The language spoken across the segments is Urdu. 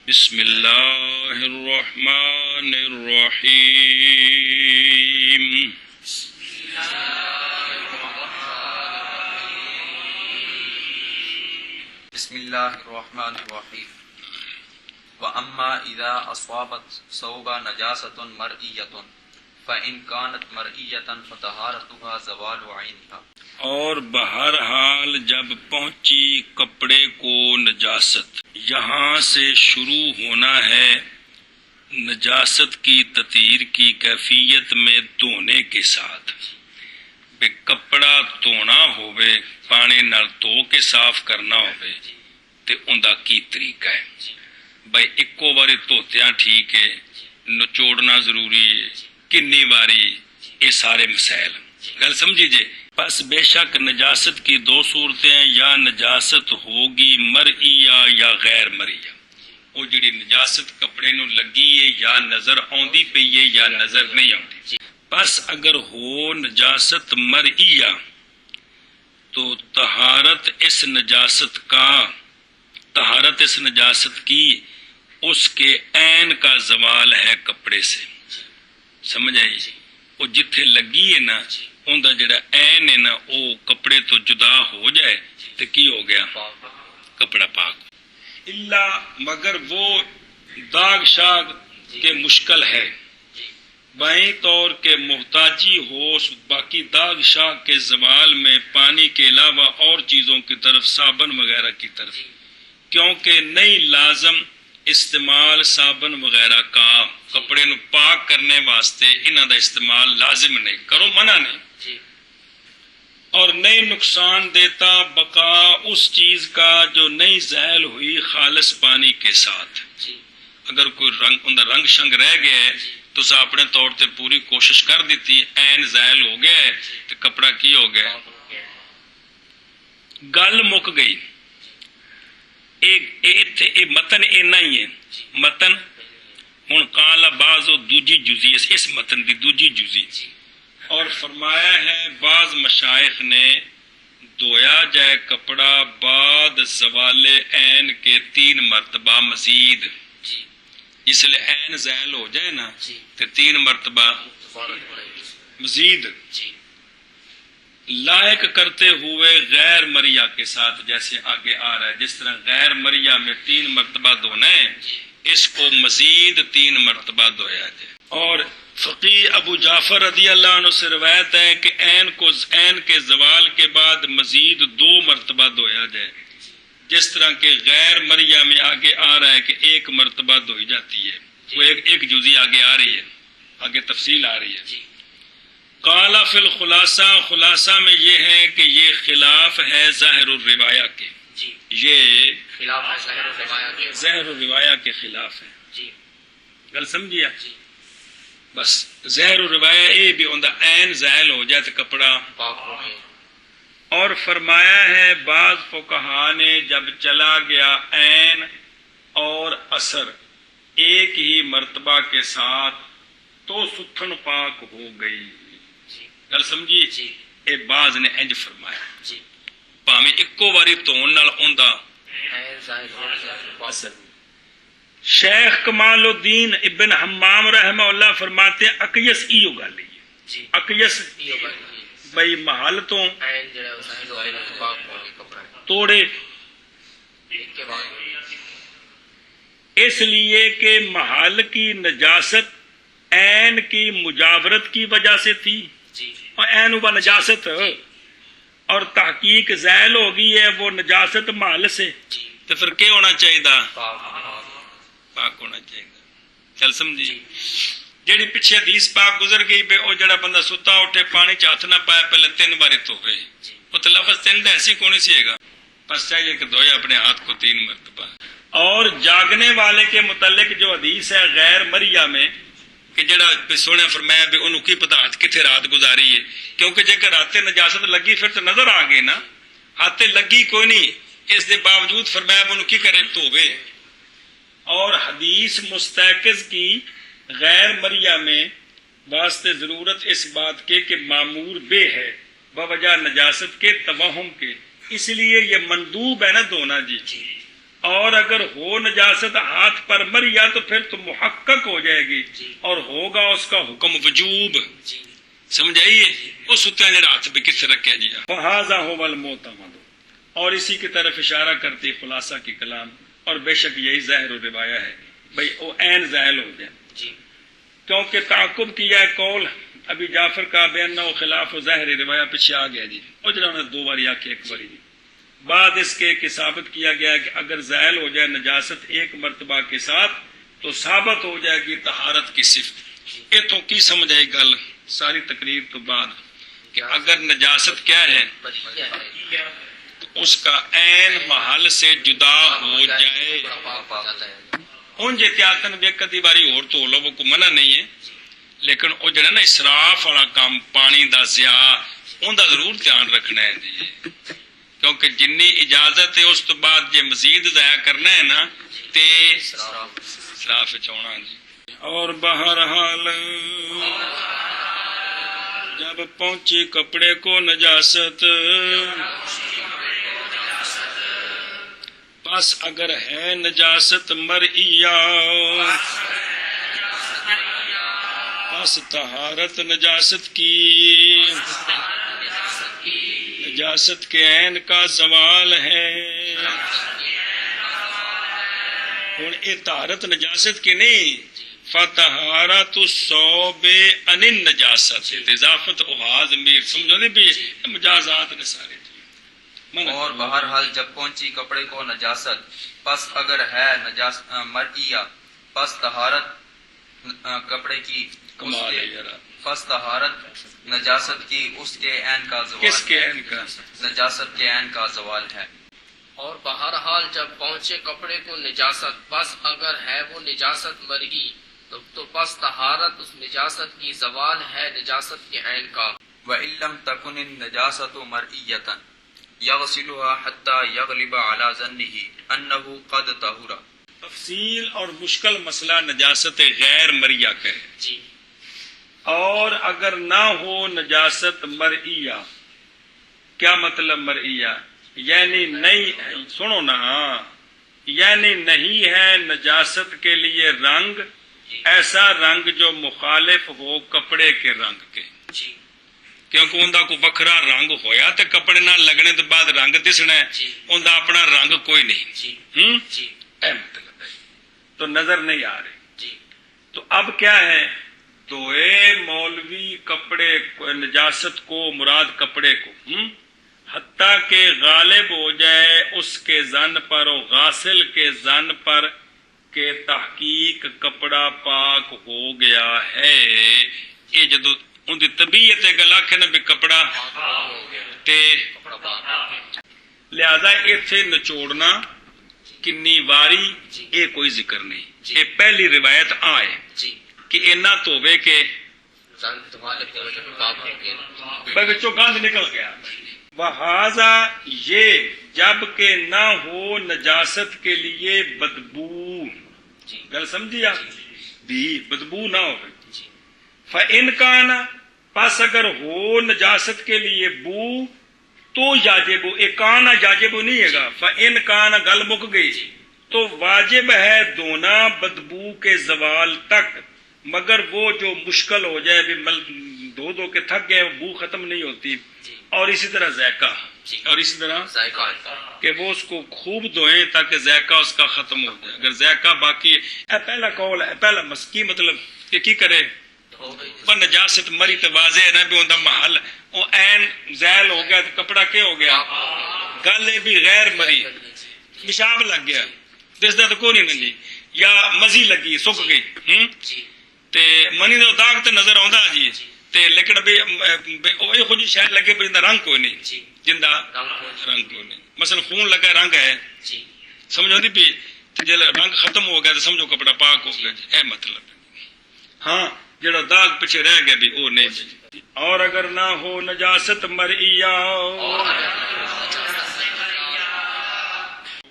بسم اللہ الرحمن الرحیم بسم اللہ الرحمن الرحیم وَأَمَّا إِذَا أَصْوَابَتْ ثَوْبَ نَجَاسَةٌ مَرْئِيَّةٌ فَإِنْ كَانَتْ مَرْئِيَّةً فَطَهَارَتُهَا زَوَالُ عَيْنِهَا۔ اور بہرحال جب پہنچی کپڑے کو نجاست، یہاں سے شروع ہونا ہے نجاست کی تطہیر کی کیفیت میں دھونے کے ساتھ۔ بے کپڑا دھونا ہوئے، پانی نال دھو کے صاف کرنا ہوئے تے اوندا کی طریقہ ہے؟ بھائی اکو باری دھوتیاں ٹھیک ہے، نچوڑنا ضروری ہے، کنی باری، یہ سارے مسائل گل سمجھی جے۔ پس بے شک نجاست کی دو صورتیں ہیں، یا نجاست ہوگی مرئیہ یا غیر مرئیہ۔ وہ جڑی نجاست کپڑے نو لگی ہے یا نظر آندی پئی ہے یا نظر نہیں آندی۔ پس اگر ہو نجاست مرئیہ تو طہارت اس نجاست کی اس کے عین کا زوال ہے کپڑے سے۔ سمجھ آئی؟ وہ جتھے لگی ہے نا ان دا جڑا عین ہے نا وہ کپڑے تو جدا ہو جائے تو کی ہو گیا؟ کپڑا پاک۔ اللہ مگر وہ داغ شاغ کے مشکل ہے، بائیں طور کے محتاجی ہو باقی داغ شاغ کے زوال میں پانی کے علاوہ اور چیزوں کی طرف، صابن وغیرہ کی طرف، کیونکہ نہیں لازم استعمال صابن وغیرہ کا کپڑے نو پاک کرنے واسطے انہاں دا استعمال لازم نہیں، کرو منع نہیں، اور نہیں نقصان دیتا بقا اس چیز کا جو نہیں زائل ہوئی خالص پانی کے ساتھ۔ اگر کوئی رنگ شنگ رہ گیا ہے تو اسا اپنے طور تے پوری کوشش کر دیتی، عین زائل ہو گیا ہے تو کپڑا کی ہو گیا؟ گل مک گئی۔ متن اینا ہی ہے، متن ہن قال بعض دوجی جزی، اس متن دی دوجی جزی، اور فرمایا ہے بعض مشائخ نے دھویا جائے کپڑا بعد زوال عین کے 3 مرتبہ مزید، اس لیے عین زائل ہو جائے نا تو 3 مرتبہ مزید لائق کرتے ہوئے غیر مریہ کے ساتھ، جیسے آگے آ رہا ہے جس طرح غیر مریہ میں 3 مرتبہ دھونا ہے، اس کو مزید 3 مرتبہ دھویا جائے۔ اور فقی ابو جعفر رضی اللہ عنہ سے روایت ہے کہ عین کے زوال کے بعد مزید 2 مرتبہ دھویا جائے، جس طرح کہ غیر مریہ میں آگے آ رہا ہے کہ 1 مرتبہ دھوئی جاتی ہے، وہ ایک جزی آگے آ رہی ہے، آگے تفصیل آ رہی ہے۔ قال فی الخلاصہ، خلاصہ میں یہ ہے کہ یہ خلاف ہے ظاہر الروایہ کے، یہ ظاہر الروایہ کے خلاف ہے۔ گل سمجھیا؟ بس ظاہر الروایہ اے بھی اوندا عین زائل ہو جائے تو کپڑا پاک ہو گیا۔ اور فرمایا ہے بعض فقہا نے جب چلا گیا عین اور اثر ایک ہی مرتبہ کے ساتھ تو ستھن پاک ہو گئی۔ گل سمجھی؟ اے بعض نے انج فرمایا، پاویں اکو واری دھون نال اوندا اثر۔ شیخ کمال الدین ابن حمام رحمہ اللہ فرماتے ہیں اقیس ایو گل ہے، اقیس بھئی محل تو توڑے، اس لیے کہ محل کی نجاست عین کی مجاورت کی وجہ سے تھی، اور عین و نجاست اور تحقیق زائل ہو گئی ہے وہ نجاست محل سے، تو پھر کیا ہونا چاہیے؟ پاک ہونا چاہیے۔ چل سمجھی؟ جیڑی پیچھے حدیث پاک گزر گئی بے او جڑا بندہ ستا اٹھے پانی ہاتھ نہ پائے پہلے 3 باری دھوے، وہ تو لفظ 3 دا ایسی کونی سی گا، بس چاہیے کہ دھوئے اپنے ہاتھ کو 3 مرتبہ۔ اور جاگنے والے کے متعلق جو حدیث ہے غیر مریہ میں کہ جڑا سونے فرمایا بھی انہوں کی پتہ ہاتھ کتھے رات گزاری ہے، کیونکہ جے کہ رات نجاست لگی پھر تو نظر آ گئی نا، ہاتھ لگی کوئی نہیں، اس دے باوجود فرمایا انہوں کی کرے دھوے۔ اور حدیث مستیقظ کی غیر مریہ میں واسطے ضرورت اس بات کے کہ معمور بے ہے بوجہ نجاست کے توہم کے، اس لیے یہ مندوب ہے نا دھونا جی، اور اگر ہو نجاست ہاتھ پر مریا تو پھر تو محقق ہو جائے گی اور ہوگا اس کا حکم وجوب. سمجھائیے وہ ستا جڑا ہاتھ پہ کس رکھا جی. فہذا هو المعتمد، اور اسی کی طرف اشارہ کرتی خلاصہ کی کلام، اور بے شک یہی ظاہر و روایہ ہے بھئی وہ عین ظاہر ہو جائے. کیونکہ تعقب کیا ہے قول ابھی جعفر کا بیان و خلاف و ظاہر روایہ پیچھے آ گیا جی. اور جنہوں نے دو بار یا کہ ایک باری جی. بعد اس کے کہ ثابت کیا گیا کہ اگر زائل ہو جائے نجاست ایک مرتبہ کے ساتھ تو ثابت ہو جائے گی طہارت کی صفت. یہ تو کی سمجھ آئی گل ساری تقریر تو بعد کہ اگر نجاست کیا ہے تو اس کا عین محل سے جدا ہو جائے. ان احتیاطن بھی کدی باری اور تو لوگوں کو منع نہیں ہے، لیکن وہ جڑا نا اسراف والا کام پانی دا ضیاء ان دا ضرور دھیان رکھنا ہے جی. کیونکہ جنی اجازت ہے اس تو بعد جے مزید ضائع کرنا ہے نا تے اسراف چونا جی. اور بہرحال جب پہنچی کپڑے کو نجاست پس اگر ہے نجاست مرئیہ پس طہارت نجاست کی، نجاست کے عین کا زوال ہے. ہوں یہ طہارت نجاست کی نہیں، فطہارت الثوب عن النجاست اضافت احاظ میر. سمجھو نہیں بھی مجازات نے سارے. اور بہرحال جب پہنچی کپڑے کو نجاست پس اگر ہے نجاست مرئیہ پس طہارت کپڑے کی کمال ہے ذرا. پس طہارت نجاست کی اس کے عین کا زوال. کس کے عین کا؟ نجاست کے عین کا زوال ہے. اور بہرحال جب پہنچے کپڑے کو نجاست پس اگر ہے وہ نجاست مرئی تو پس طہارت اس نجاست کی زوال ہے نجاست کے عین کا. وَإِن لَمْ تَكُنِ النَّجَاسَةُ مَرْئِيَّةً يَغْسِلُهَا حَتَّى يَغْلِبَ عَلَى ظَنِّهِ أَنَّهُ قَدْ طَهُرَ. تفصیل اور مشکل مسئلہ نجاست غیر مرئیہ کا ہے جی. اور اگر نہ ہو نجاست مرئیہ، کیا مطلب مرئیہ؟ یعنی نہیں، سنو نا، یعنی نہیں ہے نجاست کے لیے رنگ ایسا رنگ جو مخالف ہو کپڑے کے رنگ کے. جی. کیونکہ ان دا کوئی وکھرا رنگ ہویا تے کپڑے نہ لگنے تو بعد رنگ دسنا ہے، ان دا اپنا رنگ کوئی نہیں. جی. جی. اے مطلب ہے تو نظر نہیں آ رہی. جی. تو اب کیا ہے، تو اے مولوی کپڑے نجاست کو مراد کپڑے کو حتیٰ کہ غالب ہو جائے اس کے زن پر اور غاسل کے زن پر کہ تحقیق کپڑا پاک ہو گیا ہے. یہ جدو ان دی طبیعت گل آکھے نا بھی کپڑا تے لہذا ایتھے نچوڑنا کنی واری یہ کوئی ذکر نہیں. یہ پہلی روایت آئے کہ اینا توبے کے بچوں گند نکل گیا. وہذا یہ جب کہ نہ ہو نجاست کے لیے بدبو، گل سمجھیا بھی بدبو نہ ہو. فَإِنْ كَانَ پس اگر ہو نجاست کے لیے بو تو یاجب، ایک کانا یاجب نہیں ہے گا. فَإِنْ كَانَ گل مک گئی تو واجب ہے دھونا بدبو کے زوال تک، مگر وہ جو مشکل ہو جائے بھی دھو دھو کے تھک گئے بو ختم نہیں ہوتی. اور اسی طرح ذائقہ، اور اسی طرح کہ وہ اس کو خوب دھوئیں تاکہ ذائقہ اس کا ختم ہو جائے. اگر ذائقہ باقی ہے، پہلا قول ہے، پہلا مسکی مطلب کہ کی کرے پر نجاست مری تو واضح ہے نا بھی ان دا محل وہ عین زائل ہو گیا تو کپڑا کیا ہو گیا، گل ہے بھی غیر مری پیشاب لگ گیا دس دا تو کوئی نہیں جی، یا مزی لگی سک گئی تے منی دا داغ تے نظر آندا جی تے لیکن بھی اوہ خود جی شاید لگے پر رنگ کوئی نہیں، جندہ رنگ کوئی نہیں. مثلا خون لگا رنگ ہے، سمجھو دی بھی جب رنگ ختم ہو گیا تو سمجھو کپڑا پاک ہو گیا. اے مطلب ہاں جڑا داغ پیچھے رہ گیا بھی وہ نہیں. اور اگر نہ ہو نجاست مرئیہ،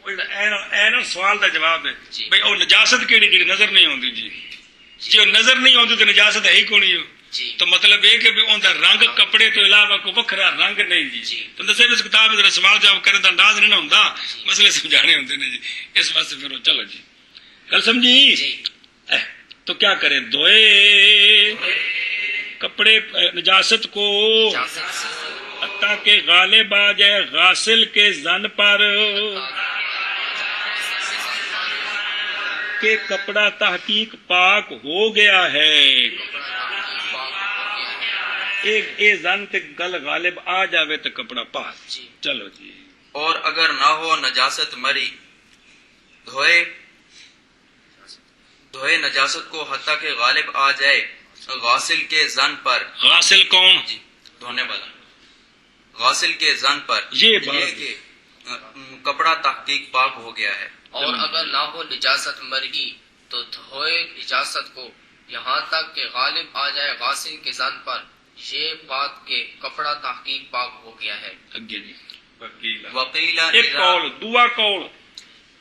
اینا سوال دا جواب ہے بھئی او نجاست کیڑی جڑی نظر نہیں ہوندی جی. جی نظر نہیں ہوندی تو نجاست ہے ہی کونی ہو. جی تو مطلب یہ کہ بھی ان کا رنگ کپڑے تو علاوہ کوئی وکھرا رنگ نہیں جی جی۔ تو دسے اس کتاب میں سوال جواب کرنے کا انداز نہیں نہ ہوندا مسئلے سمجھانے ہوندے نے جی اس واسطے پھر وہ چلو جی گل سمجھی جی تو کیا کریں دھوئے کپڑے نجاست کو حتیٰ کہ غالب آ جائے غاسل کے زن پر کہ کپڑا تحقیق پاک ہو گیا ہے ایک اے زن تے گل غالب آ جاوے تو کپڑا پاک جی۔ چلو جی اور اگر نہ ہو نجاست مری دھوئے نجاست کو حتیٰ کہ غالب آ جائے غاسل کے زن پر غاسل کون جی دھونے والا غاسل کے زن پر یہ بات کہ کپڑا تحقیق پاک ہو گیا ہے اور اگر نہ ہو نجاست مرگی تو دھوئے نجاست کو یہاں تک کہ غالب آ جائے غاسل کے زن پر یہ بات کہ کپڑا تحقیق پاک ہو گیا ہے اگے جی وکیل وقیل ایک قول دعا قول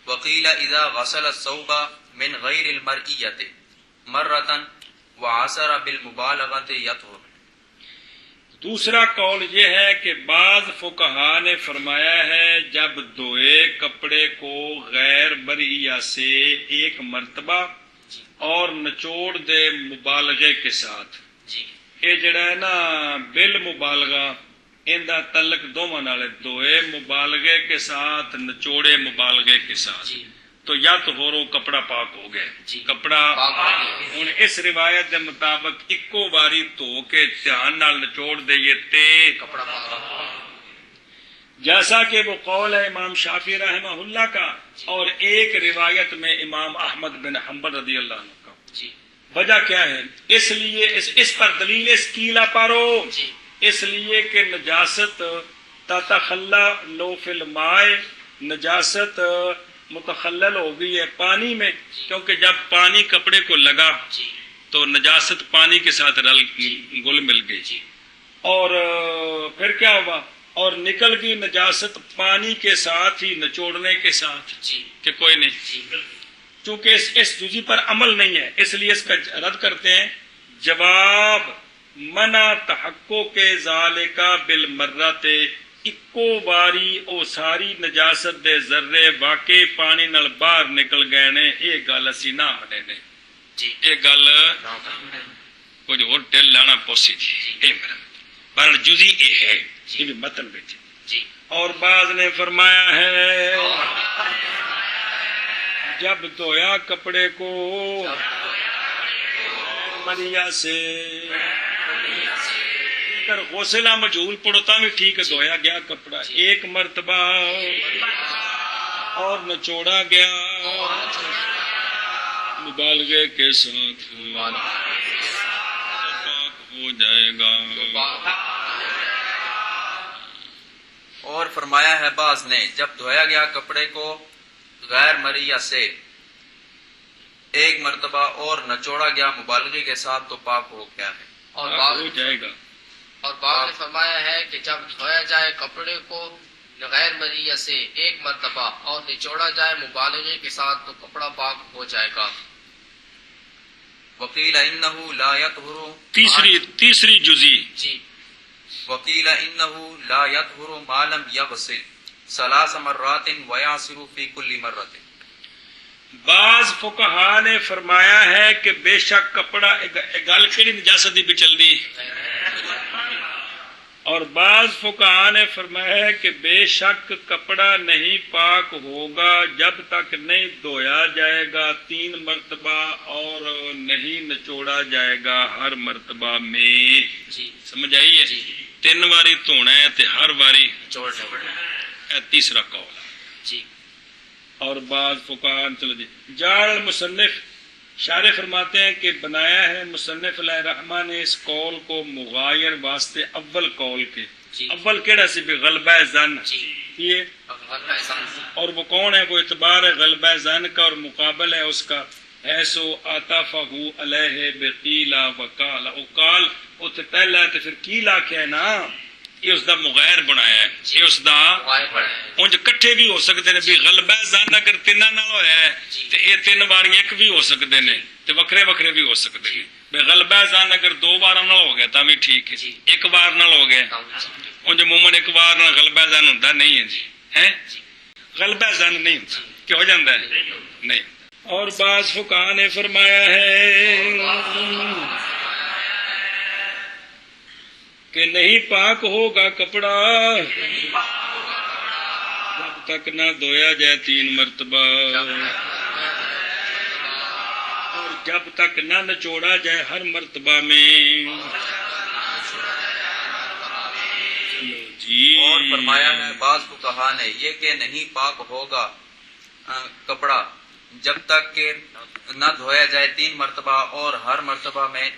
وقیل اذا غسل الثوب من غیر المرئیت مرتن وعصر بالمبالغت یطہر دوسرا قول یہ ہے کہ بعض فقہا نے فرمایا ہے جب دھوئے کپڑے کو غیر مریہ سے ایک مرتبہ اور نچوڑ دے مبالغے کے ساتھ جی یہ جڑا ہے نا بل مبالغہ ان دا تعلق دونوں نال دھوئے مبالغے کے ساتھ نچوڑے مبالغے کے ساتھ جی تو یا تو ہو کپڑا پاک ہو گیا جی۔ کپڑا پاک ہو گیا۔ ہن اس روایت کے مطابق اکو باری دھو کے دھیان نال نچوڑ دئیے تے کپڑا پاک ہو گیا۔ جیسا کہ وہ قول ہے امام شافعی رحمہ اللہ کا اور ایک روایت میں امام احمد بن حنبل رضی اللہ عنہ کا جی وجہ کیا ہے اس لیے اس پر دلیل اس کیلا پارو جی اس لیے کہ نجاست تتخلا لو فی الماء نجاست متخلل ہو گئی ہے پانی میں کیونکہ جب پانی کپڑے کو لگا جی تو نجاست پانی کے ساتھ گل مل گئی جی اور پھر کیا ہوا اور نکل گئی نجاست پانی کے ساتھ ہی نچوڑنے کے ساتھ جی کہ کوئی نہیں جی چونکہ اس جزی پر عمل نہیں ہے اس لیے اس کا رد کرتے ہیں جواب منع تحقق کے ذالکا بالمرات اکو باری او ساری نجاست دے ذرے واقعی پانی نال باہر نکل گئے نے یہ گل اسی نہ منے نے جی یہ گل کچھ اور ٹل لانا پوسی جی بہرحال جزی یہ ہے یہ بھی متن بیٹھے جی اور بعض نے فرمایا ہے جب دھویا کپڑے کو مریا سے اگر غسلہ مجھول پڑھتا بھی ٹھیک ہے دھویا گیا کپڑا ایک مرتبہ اور نچوڑا گیا مبالغے کے ساتھ پاک ہو جائے گا اور فرمایا ہے بعض نے جب دھویا گیا کپڑے کو غیر مریہ سے ایک مرتبہ اور نچوڑا گیا مبالغے کے ساتھ تو پاک ہو گیا ہے اور پاک بعض ہو جائے گا اور بعض نے فرمایا ہے کہ جب دھویا جائے کپڑے کو غیر مریہ سے ایک مرتبہ اور نچوڑا جائے مبالغے کے ساتھ تو کپڑا پاک ہو جائے گا وقیل انہ لا یطہر تیسری جزی جی وقیل انہ لا یطہر ما لم یغسل ثلاث مرات ویعصر فی کل مرۃ بعض فقہا نے فرمایا ہے کہ بے شک کپڑا گل کیڑی نجاست دی بھی چل دی اور بعض فقہا نے فرمایا ہے کہ بے شک کپڑا نہیں پاک ہوگا جب تک نہیں دھویا جائے گا 3 مرتبہ اور نہیں نچوڑا جائے گا ہر مرتبہ میں جی سمجھ آئی ہے 3 واری دھونا ہے تے ہر واری چھوڑنا پڑے تیسرا قول ہے جی اور بعض فقہا چلو جی جار المصنف شارح فرماتے ہیں کہ بنایا ہے مصنف علیہ الرحمہ نے اس قول کو مغایر واسطے اول قول کے جی اول کیڑا سی بھی غلبہ زن جی یہ غلبہ زن اور وہ کون ہے وہ اعتبار ہے غلبہ زن کا اور مقابل ہے اس کا ایسو عطفہ علیہ بقیلا وقال اقال اتنے پہلا ہے تو پھر کیلا کیا ہے نا یہ اس دا مغیر بنایا ہے یہ اس دا غائب پڑے ہیں انج کٹھے بھی ہو سکتے ہیں بھی غلبہ زن اگر 3 نال ہویا ہے تے یہ 3 واریاں ایک بھی ہو سکتے ہیں تے وکھرے وکھرے بھی ہو سکتے ہیں غلبہ زن اگر 2 بار نال ہو گیا تاں بھی ٹھیک ہے، جی۔ 1 بار نال ہو گیا انج عموماً 1 بار نال غلبہ زن ہوندا نہیں ہے جی، ہیں غلبہ زن نہیں ہوندا کہ ہو جاندہ ہے نہیں۔ اور بعض فقہا نے فرمایا ہے کہ نہیں پاک ہوگا کپڑا جب تک نہ دھویا جائے 3 مرتبہ، اور جب تک نہ نچوڑا جائے ہر مرتبہ میں۔ جی اور فرمایا ہے بعض فقہا نے یہ کہ نہیں پاک ہوگا کپڑا جب تک کہ نہ دھویا جائے 3 مرتبہ اور ہر مرتبہ میں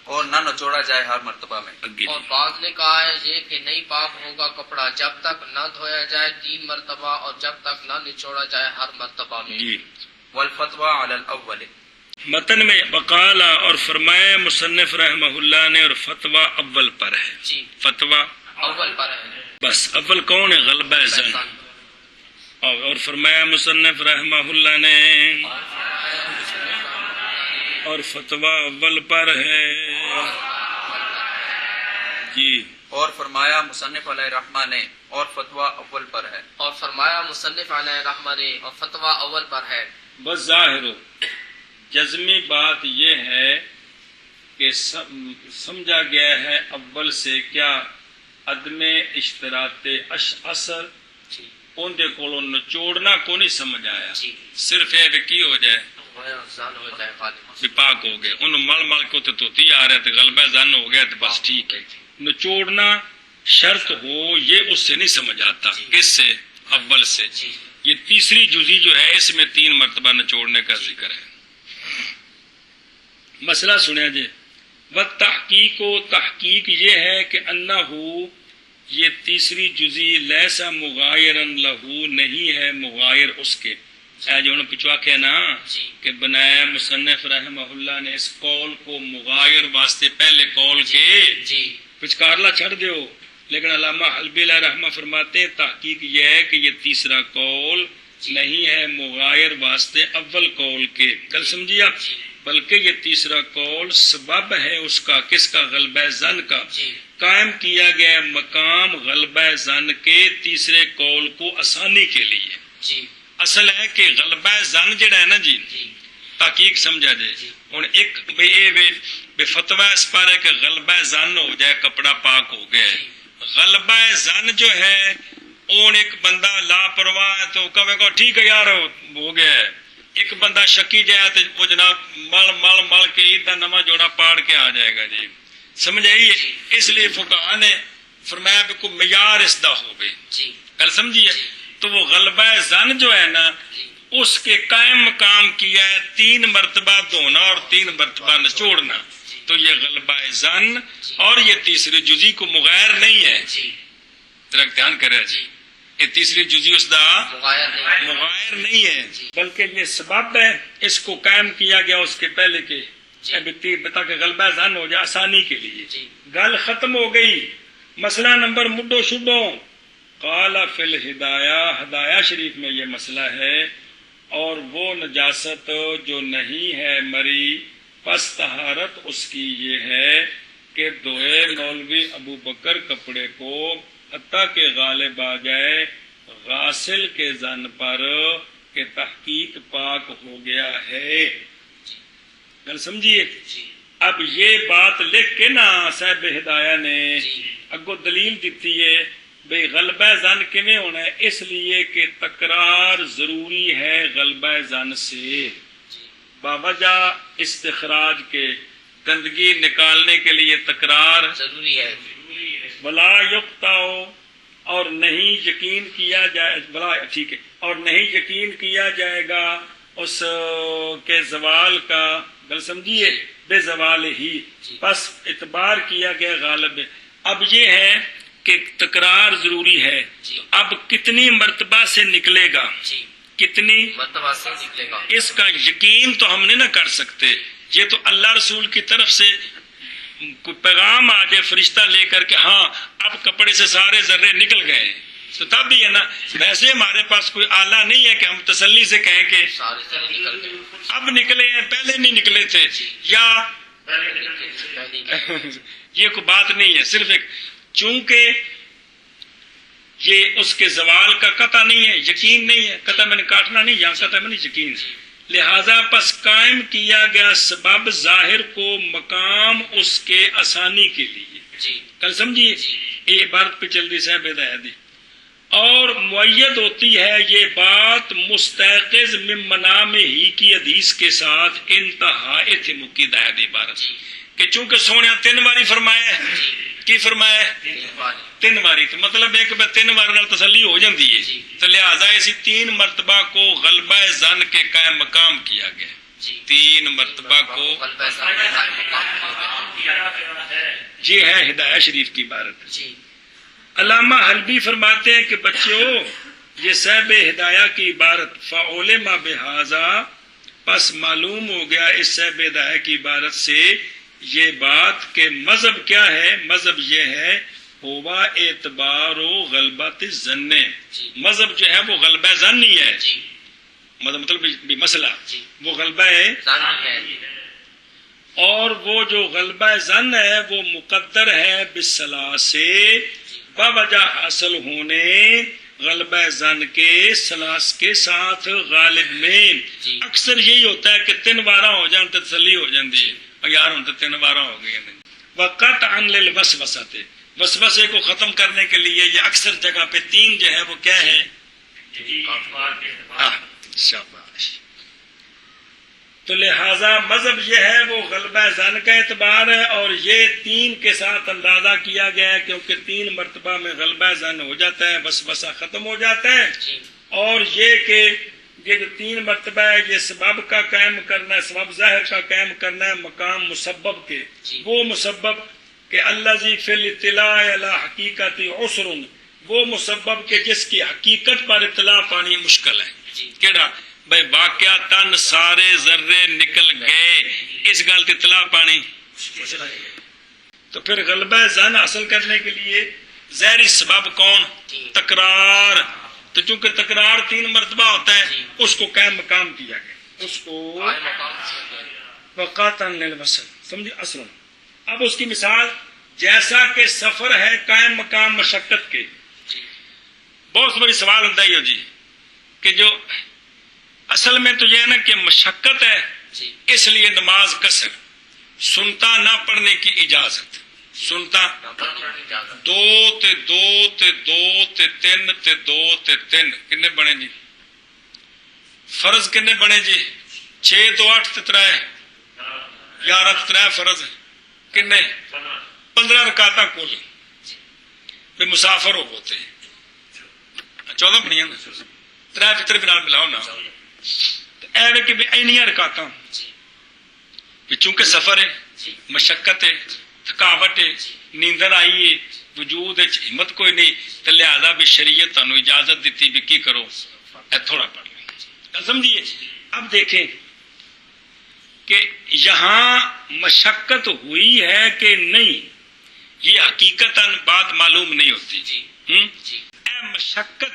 اور نہ نچوڑا جائے ہر مرتبہ میں۔ اور بعض نے کہا ہے یہ کہ نہیں پاک ہوگا کپڑا جب تک نہ دھویا جائے 3 مرتبہ اور جب تک نہ نچوڑا جائے ہر مرتبہ میں۔ جی والفتوى على الاول، متن میں وقالا اور فرمایا مصنف رحمہ اللہ نے، اور فتویٰ اول پر ہے، جی فتویٰ اول پر ہے بس اول کون ہے؟ غلبہ زن۔ اور فرمایا مصنف رحمہ اللہ نے، اور فتویٰ اول پر ہے جی۔ اور فرمایا مصنف علیہ رحمہ نے اور فتویٰ اول پر ہے۔ اور فرمایا مصنف علیہ رحمہ نے اور فتویٰ اول پر ہے۔ بس ظاہر جزمی بات یہ ہے کہ سمجھا گیا ہے اول سے کیا عدم اشتراط اثر، اندے کولوں نچوڑنا کو نہیں سمجھ آیا، جی صرف یہ کہ کی ہو جائے زن ہو جائے غالب۔ بھی پاک ہو گئے، انہوں مل مل کو تو توتی آ رہا ہے تو غلبہ زن ہو گیا تو بس ٹھیک ہے۔ نچوڑنا شرط ہو یہ اس سے نہیں سمجھ آتا، کس سے؟ اول سے۔ جی یہ تیسری جزی جو ہے اس میں 3 مرتبہ نچوڑنے کا ذکر ہے۔ مسئلہ سنیا جی، والتحقیق و تحقیق یہ ہے کہ انہو یہ تیسری جزی لیسا مغایرن لہو نہیں ہے مغایر اس کے، جو انہوں پچھوا کے نا جی کہ بنایا مصنف رحمہ اللہ نے اس قول کو مغایر واسطے پہلے قول کے جی پچکارلا چھڑ دیو، لیکن علامہ حلبی علیہ رحمہ فرماتے ہیں تحقیق یہ ہے کہ یہ تیسرا قول نہیں ہے مغایر واسطے اول قول کے، کل سمجھیے آپ، بلکہ یہ تیسرا قول سبب ہے اس کا، کس کا؟ غلبہ زن کا، جی قائم کیا گیا مقام غلبہ زن کے تیسرے قول کو آسانی کے لیے۔ جی اصل ہے کہ غلبہ زن جڑا ہے نا جی، جی تحقیق سمجھا جائے ہوں ایک بے فتویٰ اس پر ہے کہ غلبہ زن ہو جائے کپڑا پاک ہو گیا ہے۔ غلبہ زن جو ہے اون ایک بندہ لاپرواہ ہے تو کہے گا ٹھیک ہے یار ہو گیا ہے، ایک بندہ شکی جائے تو وہ جناب مل مل مل کے ادھر نواں جوڑا پاڑ کے آ جائے گا جی، سمجھ آئیے؟ اس لیے فقہا نے فرمایا بھی کوئی معیار اس دا ہو گئی، جی کل سمجھیے؟ تو وہ غلبہ زن جو ہے نا اس کے قائم مقام کیا ہے 3 مرتبہ دھونا اور 3 مرتبہ نچوڑنا، تو یہ غلبہ زن اور یہ تیسری جزی کو مغیر نہیں ہے، جی ذرا دھیان کرے جی، یہ تیسری جزی اس دا مغایر نہیں مغائر نہیں ہے، بلکہ یہ سبب ہے اس کو قائم کیا گیا اس کے پہلے کے تاکہ غلبہ زن ہو جائے آسانی کے لیے۔ جی گل ختم ہو گئی، مسئلہ نمبر مڈو شڈو قال فی الہدایہ، ہدایہ شریف میں یہ مسئلہ ہے، اور وہ نجاست جو نہیں ہے مری پس طہارت اس کی یہ ہے کہ دھوئے مولوی ابو بکر کپڑے کو حتیٰ کہ غالب آ جائے غاسل کے زن پر کہ تحقیق پاک ہو گیا ہے، گل سمجھیے؟ جی اب یہ بات لکھ کے نا صاحب ہدایہ نے جی اگو دلیل دیتی ہے بھئی غلبہ زن کیویں ہونا ہے، اس لیے کہ تکرار ضروری ہے غلبہ زن سے، باوجہ استخراج کے گندگی نکالنے کے لیے تکرار ضروری ہے۔ ولا یقطع اور نہیں یقین کیا جائے بلا ٹھیک ہے، اور نہیں یقین کیا جائے گا اس کے زوال کا، گل سمجھیے؟ بے زوال ہی، بس اعتبار کیا گیا غالب۔ اب یہ ہے کہ تکرار ضروری ہے، اب کتنی مرتبہ سے نکلے گا، جی کتنی مرتبہ سے نکلے گا، اس کا یقین تو ہم نے نہ کر سکتے، یہ تو اللہ رسول کی طرف سے کوئی پیغام آ جائے فرشتہ لے کر کے ہاں اب کپڑے سے سارے ذرے نکل گئے تو تب بھی ہے نا، ویسے ہمارے پاس کوئی آلہ نہیں ہے کہ ہم تسلی سے کہیں کہ سارے سے نکل گئے، اب نکلے ہیں پہلے نہیں نکلے تھے، یا یہ کوئی بات نہیں ہے، صرف ایک چونکہ یہ اس کے زوال کا قطع نہیں ہے، یقین نہیں ہے، قطع میں نے کاٹنا نہیں، یہاں قطع میں نہیں یقین ہے، لہذا پس قائم کیا گیا سبب ظاہر کو مقام اس کے آسانی کے لیے. جی کل سمجھیے یہ عبارت پہ چل رہی صاحب ہدایت، اور معید ہوتی ہے یہ بات مستيقظ من منام ہی کی حدیث کے ساتھ انتہا تھے مقید ہے عبارت کہ چونکہ سونے 3 باری فرمایا ہے، کی فرمایا ہے 3 باری، تو مطلب ہے کہ 3 بار نال تسلی ہو جاتی ہے، تو لہذا اسی 3 مرتبہ کو غلبہ زن کے قائم مقام کیا گیا، 3 مرتبہ کو یہ ہے ہدایت شریف کی عبارت. جی علامہ حلبی فرماتے ہیں کہ بچوں یہ صاحب ہدایہ کی عبارت فعلم بہذا، پس معلوم ہو گیا اس صاحب ہدایہ کی عبارت سے یہ بات کہ مذہب کیا ہے، مذہب یہ ہے ہوا اعتبار و غلبت ظن، مذہب جو ہے وہ غلبہ ظن ہی ہے، مطلب بھی مسئلہ وہ غلبہ ہے، اور وہ جو غلبہ ظن ہے وہ مقدر ہے بالصلاح سے، بوجہ حاصل ہونے غلبہ ظن کے سلاس کے ساتھ غالب میں. اکثر یہی ہوتا ہے کہ 3 بارہ ہو جان تو تسلی ہو جاتی ہے، یار ہوں تو 3 بارہ ہو گئی. وقت عن للوسوسۃ، وسوسے کو ختم کرنے کے لیے یہ اکثر جگہ پہ 3 جو ہے وہ کیا ہے، شاباش. تو لہذا مذہب یہ ہے وہ غلبہ ظن کا اعتبار ہے، اور یہ 3 کے ساتھ اندازہ کیا گیا ہے کیونکہ 3 مرتبہ میں غلبہ ظن ہو جاتا ہے، وسوسہ ختم ہو جاتا ہے. اور یہ کہ یہ جو 3 مرتبہ ہے یہ سبب کا قائم کرنا ہے، سبب ظاہر کا قائم کرنا ہے مقام مسبب کے، وہ مسبب کہ الذی فی الاطلاع علی حقیقت عسر، وہ مسبب کہ جس کی حقیقت پر اطلاع پانی مشکل ہے. کیڑا بھائی واقعہ تن سارے ذرے نکل گئے، اس گل کی اطلاع پانی. تو پھر غلبہ ظن حاصل کرنے کے لیے ظاہری سبب کون، تکرار. تو چونکہ تکرار 3 مرتبہ ہوتا ہے اس کو قائم مقام کیا گیا، اس کو وقات للوصل، سمجھے اصل. اب اس کی مثال جیسا کہ سفر ہے قائم مقام مشقت کے. بہت بڑی سوال ہوتا ہے جی کہ جو اصل میں تو یہ ہے نا کہ مشقت ہے، اس لیے نماز قصر، سنتا نہ پڑھنے کی اجازت، سنتا 2 تے 2 تے 2 تے 3 تے 2 تے 3 کنے بنے جی، فرض کنے بنے جی 6 تو 8 تے 3 11 تے 3 فرض کنے 15 رکعتاں کل بے مسافر ہو ہوتے 14 پڑھیاں 3 فطر بھی نال ملاؤ نا، ایویں کہ اینیاں رکعتاں چونکہ سفر ہے، مشقت ہے، تھکاوٹ ہے، نیندر آئی ہے، وجود ہمت کوئی نہیں، تو لہذا بھی شریعت تانوں اجازت دیتی بھی کی کرو اے تھوڑا پڑھ لیں. سمجھیے اب دیکھیں کہ یہاں مشقت ہوئی ہے کہ نہیں، یہ حقیقتاً بات معلوم نہیں ہوتی. اے مشقت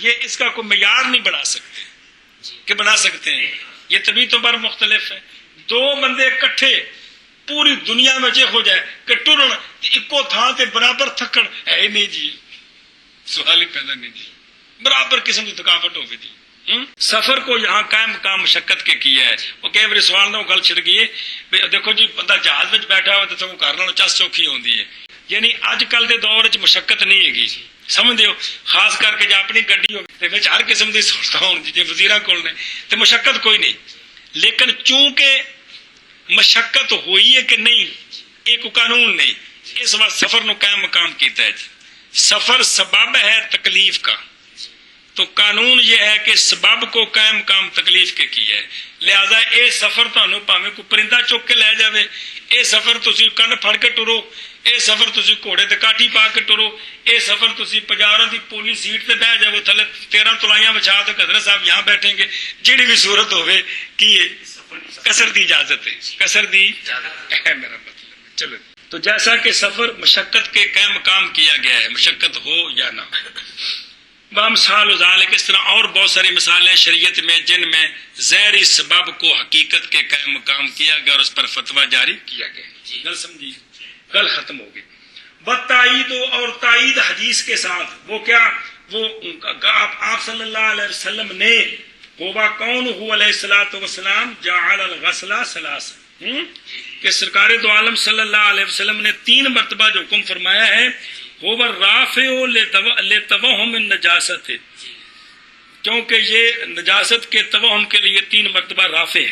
یہ اس کا کوئی معیار نہیں بنا سکتے کہ بنا سکتے ہیں، یہ طبیعتوں پر مختلف ہے. 2 بندے کٹھے پوری دنیا میں ہو جائے کہ ٹرن اکو تھان تے برابر تھکن ہے ہی نہیں جی، سوال ہی پیدا نہیں جی، برابر قسم کی تھکاوٹ ہوگی جی. سفر کو یہاں قائم مقام مشقت کے کیا ہے. وہ کئی بار سوال نہ گل چھڑ گئی ہے، دیکھو جی بندہ جہاز میں بیٹھا ہوا تو سب گھر نال چس چوکھی ہوندی ہے، یعنی اج کل دے دور وچ مشقت نہیں ہے گی، سمجھ دیو. خاص کر کے جب اپنی گڈی ہوگی ہر قسم کی سہولتاں ہون جی وزیراں کول نے تو مشقت کوئی نہیں. لیکن چونکہ مشقت ہوئی ہے کہ نہیں یہ کوئی قانون نہیں، اس وقت سفر نو قائم مقام کیتا ہے جی. سفر سبب ہے تکلیف کا، تو قانون یہ ہے کہ سبب کو قائم مقام تکلیف کے کیا ہے. لہذا اے سفر تانوں پاویں کوئی پرندہ چک کے لے جاوے، اے سفر تسی کن پھڑ کے ٹرو، اے سفر تسی گھوڑے تے کاٹھی پا کے ٹرو، اے سفر تسی پجاروں دی پولی سیٹ تے بیٹھ جاؤ، تھلے 13 تلائیاں بچھا تو حضرت صاحب یہاں بیٹھیں گے، جیڑی بھی صورت ہوئے کی قصر دی اجازت ہے، قصر دی میرا مطلب. چلو تو جیسا کہ سفر مشقت کے قائم مقام کیا گیا ہے، مشقت ہو یا نہ ہو. بامثال ذالک، اس طرح اور بہت ساری مثالیں شریعت میں جن میں ظاہری سبب کو حقیقت کے قائم مقام کیا گیا اور اس پر فتویٰ جاری کیا گیا. گل سمجھیے، گل ختم ہو گئی. بتائید اور تائید حدیث کے ساتھ، وہ کیا، وہ آپ صلی اللہ علیہ وسلم نے ہوبا کون علیہ الصلوۃ والسلام جعل الغسل ثلاثا، کہ سرکار دو عالم صلی اللہ علیہ وسلم نے 3 مرتبہ جو حکم فرمایا ہے ہوبا رافع لتوہم النجاست، کیونکہ یہ نجاست کے توہم کے لیے 3 مرتبہ رافع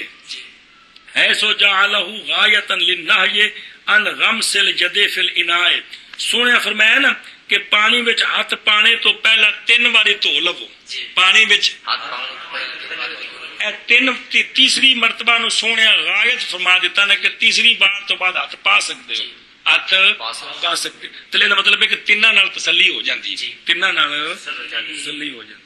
ہے. سو جعلہ غایۃ للنہی ان غمس الید فی الاناء، سونے فرمایا نا کہ پانی وچ ہاتھ پانے تو پہلا 3 باری دھو لو. پانی وچ تیسری مرتبہ نو سونے غایت فرما دیتا نے کہ تیسری بار تو بعد ہاتھ پا سکتے ہو، ہاتھ پا سکتے. تو لینا مطلب ہے کہ 3 نال تسلی ہو جاتی، 3 نال تسلی ہو جاتی.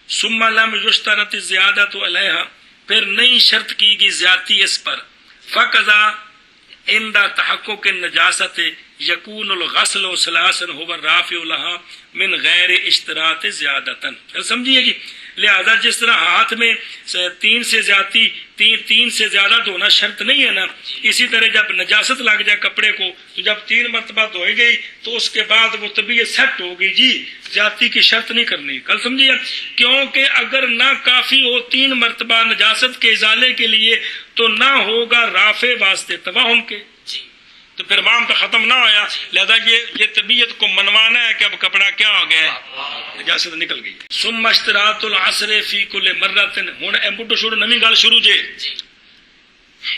ثم لم یشترط زیادت علیہا، پھر نئی شرط کی گئی زیادتی اس پر. فقضا عند تحقق النجاست یکون الغسل ثلاثا هو الرافع لها من غیر اشتراط زیادتن. سمجھیے گی، لہذا جس طرح ہاتھ میں 3 سے زیادتی 3 سے زیادہ دھونا شرط نہیں ہے نا، اسی طرح جب نجاست لگ جائے کپڑے کو تو جب 3 مرتبہ دھوئی گئی تو اس کے بعد وہ طبیعت سیٹ ہو گئی، جی زیادتی کی شرط نہیں کرنی. کل سمجھیے، کیونکہ اگر نہ کافی ہو 3 مرتبہ نجاست کے ازالے کے لیے تو نہ ہوگا رافع واسطے توہم کے، تو پھر مام تو ختم نہ ہویا. لہذا یہ طبیعت کو منوانا ہے کہ اب کپڑا کیا ہو گیا ہے، نجاست نکل گئی. ثم اشتراط العصر فی کل مرۃ، ہن اے بڈو شروع نویں گل شروع جے.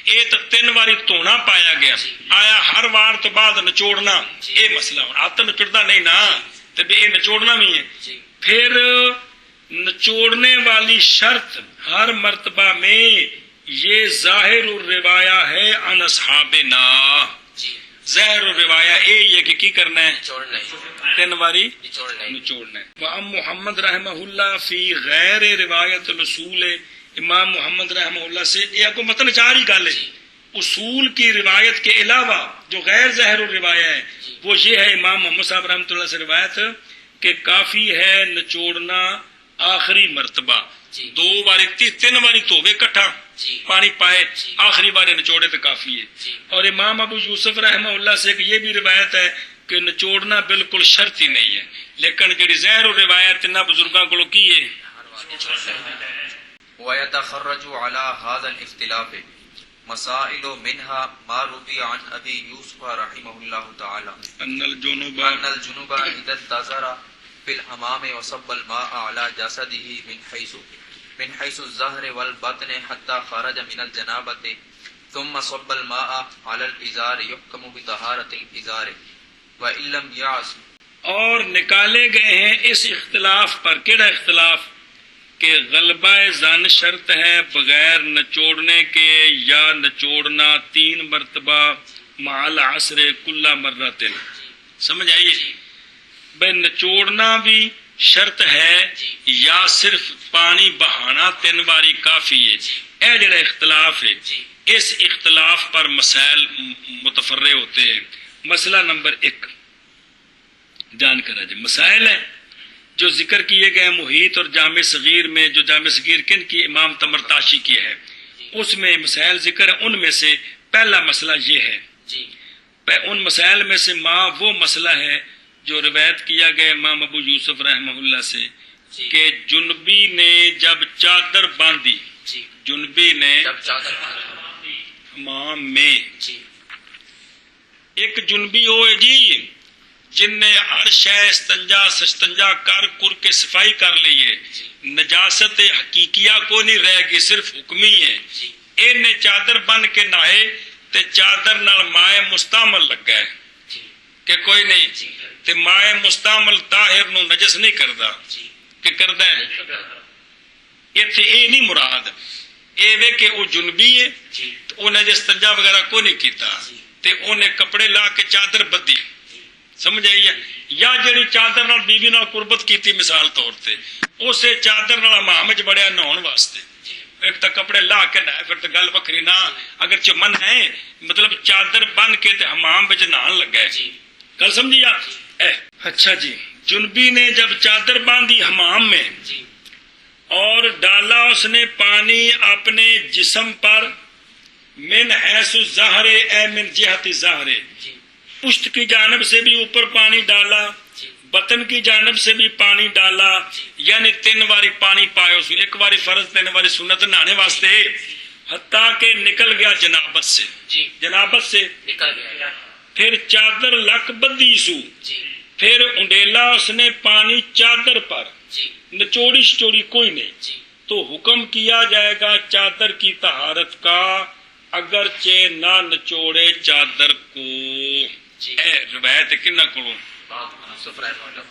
یہ تو 3 باری دھونا پایا گیا، آیا ہر وار تو بعد نچوڑنا، یہ مسئلہ ہوں ہاتھ نچوڑتا نہیں نا، تو یہ نچوڑنا بھی ہے. پھر نچوڑنے والی شرط ہر مرتبہ میں یہ ظاہر الروایہ ہے عن اصحابنا، ظاہر الروایہ یہ کہ کی کرنا ہے، 3 باری نچوڑنا ہے. وام محمد رحمہ اللہ فی غیر روایت الاصول، امام محمد رحمہ اللہ سے یہ کو متن 4 ہی گل ہے، اصول کی روایت کے علاوہ جو غیر ظاہر الروایہ ہے وہ یہ ہے امام محمد صاحب رحمۃ اللہ سے روایت کہ کافی ہے نچوڑنا آخری مرتبہ، 2 باری 3 باری دھوے کٹھا پانی پائے، آخری بار نچوڑے تو کافی ہے. اور امام ابو یوسف رحمہ اللہ سے یہ بھی روایت ہے کہ نچوڑنا بالکل شرط ہی نہیں ہے، لیکن جڑی ظاہر روایت انہاں بزرگاں کو کی ہے. ويتخرج على هذا الاختلاف مسائل منها ما روي عن ابي يوسف رحمه الله تعالى ان الجنوب اذا اتزر في الحمام وصب الماء على جسده من حيث الظهر والبطن حتى خرج من الجنابة ثم صب الماء على الازار يحكم بطهارة الازار وان لم يعص. اور نکالے گئے ہیں اس اختلاف پر، کیڑا اختلاف، کہ غلبہ ظن شرط ہے بغیر نچوڑنے کے یا نچوڑنا 3 مرتبہ مع العصر کل مرۃ. سمجھ آئیے بھائی، نچوڑنا بھی شرط ہے یا صرف پانی بہانا 3 باری کافی ہے. اے جڑا اختلاف ہے، اس اختلاف پر مسائل متفرع ہوتے ہیں. مسئلہ نمبر 1 جان کر آجائے، مسائل ہیں جو ذکر کیے گئے محیط اور جامع صغیر میں، جو جامع صغیر کن کی امام تمرتاشی کی ہے اس میں مسائل ذکر ہے. ان میں سے پہلا مسئلہ یہ ہے، ان مسائل میں سے وہ مسئلہ ہے جو روایت کیا گیا امام ابو یوسف رحمہ اللہ سے کہ جنبی نے جب چادر باندھی، جنبی نے حمام میں، ایک جنبی ہوئے جی جن نے ہر شے استنجا کر کے صفائی کر لی ہے، نجاست حقیقیہ کو نہیں رہ گی، صرف حکمی ہے. انہیں چادر بن کے نہائے تے چادر نال مائے مستعمل لگا ہے کہ کوئی نہیں، تے مائے مستعمل طاہر نو نجس نہیں کردا، کہ کردا ہے ایتھے اے نہیں مراد، اے وے کہ وہ جنبی ہے او نے استنجا وغیرہ کو نہیں کیتا تے اونے کپڑے لا کے چادر بدھی. سمجھ آئی ہے؟ یا جڑی چادر نال بی بی نال قربت کیتی مثال طور تے اسے چادر نال حمام وچ بڑیا نہاؤن واسطے، ایک تا کپڑے لا کے نہائے پھر تو گل وکھری نہ، اگر چمن ہے مطلب چادر بن کے تے حمام وچ نہان لگا ہے. گل سمجھی آ؟ اچھا جی، جنبی نے جب چادر باندھی حمام میں جی اور ڈالا اس نے پانی اپنے جسم پر من حیث الظہر اے من جہت الظہر، جی پشت کی جانب سے بھی اوپر پانی ڈالا، جی بطن کی جانب سے بھی پانی ڈالا، یعنی 3 باری پانی پایا اس میں، 1 باری فرض 3 باری سنت نہانے واسطے، حتیٰ کہ نکل گیا جنابت سے، جی جنابت سے نکل گیا پھر چادر لک بدی سو، جی پھر انڈیلا اس نے پانی چادر پر، جی نچوڑی شچوڑی کوئی نہیں، جی تو حکم کیا جائے گا چادر کی طہارت کا اگرچہ نہ نچوڑے چادر کو۔ جی اے روایت کنہ کڑوں سفرائے مولا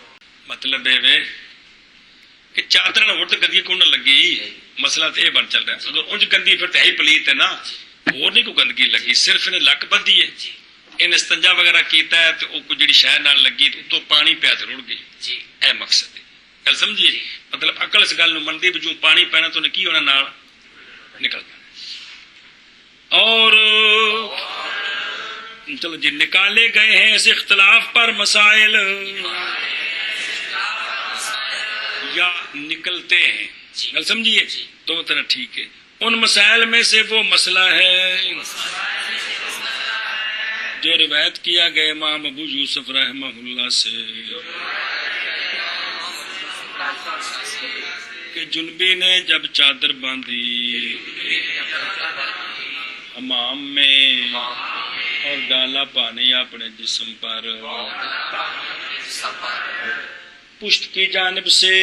مطلب ہے کہ چادر نہ اڑ گندگی کو نہ لگی، مسئلہ تو یہ بن چل رہا ہے، اگر انج گندی پھر تو ہے ہی پلیت ہے نا، اور نہیں کوئی گندگی لگی، صرف انہیں لک بدھی ہے، ان استنجا وغیرہ کیتا ہے تو وہ جڑی شہر نال لگی تو پانی پیا تو رڑ گئی، جی اے مقصد ہے گل سمجھیے، مطلب عقل اس گل نو مندی بھی جو پانی پینا تو نے کی ہونا نال نکل جانا۔ اور چلو جی نکالے گئے ہیں اس اختلاف پر مسائل یا نکلتے ہیں، گل سمجھیے دو طرح ٹھیک ہے، ان مسائل میں سے وہ مسئلہ ہے جو روایت کیا گیا امام ابو یوسف رحمہ اللہ سے کہ جنبی نے جب چادر باندھی حمام میں اور ڈالا پانی اپنے جسم پر پشت کی جانب سے،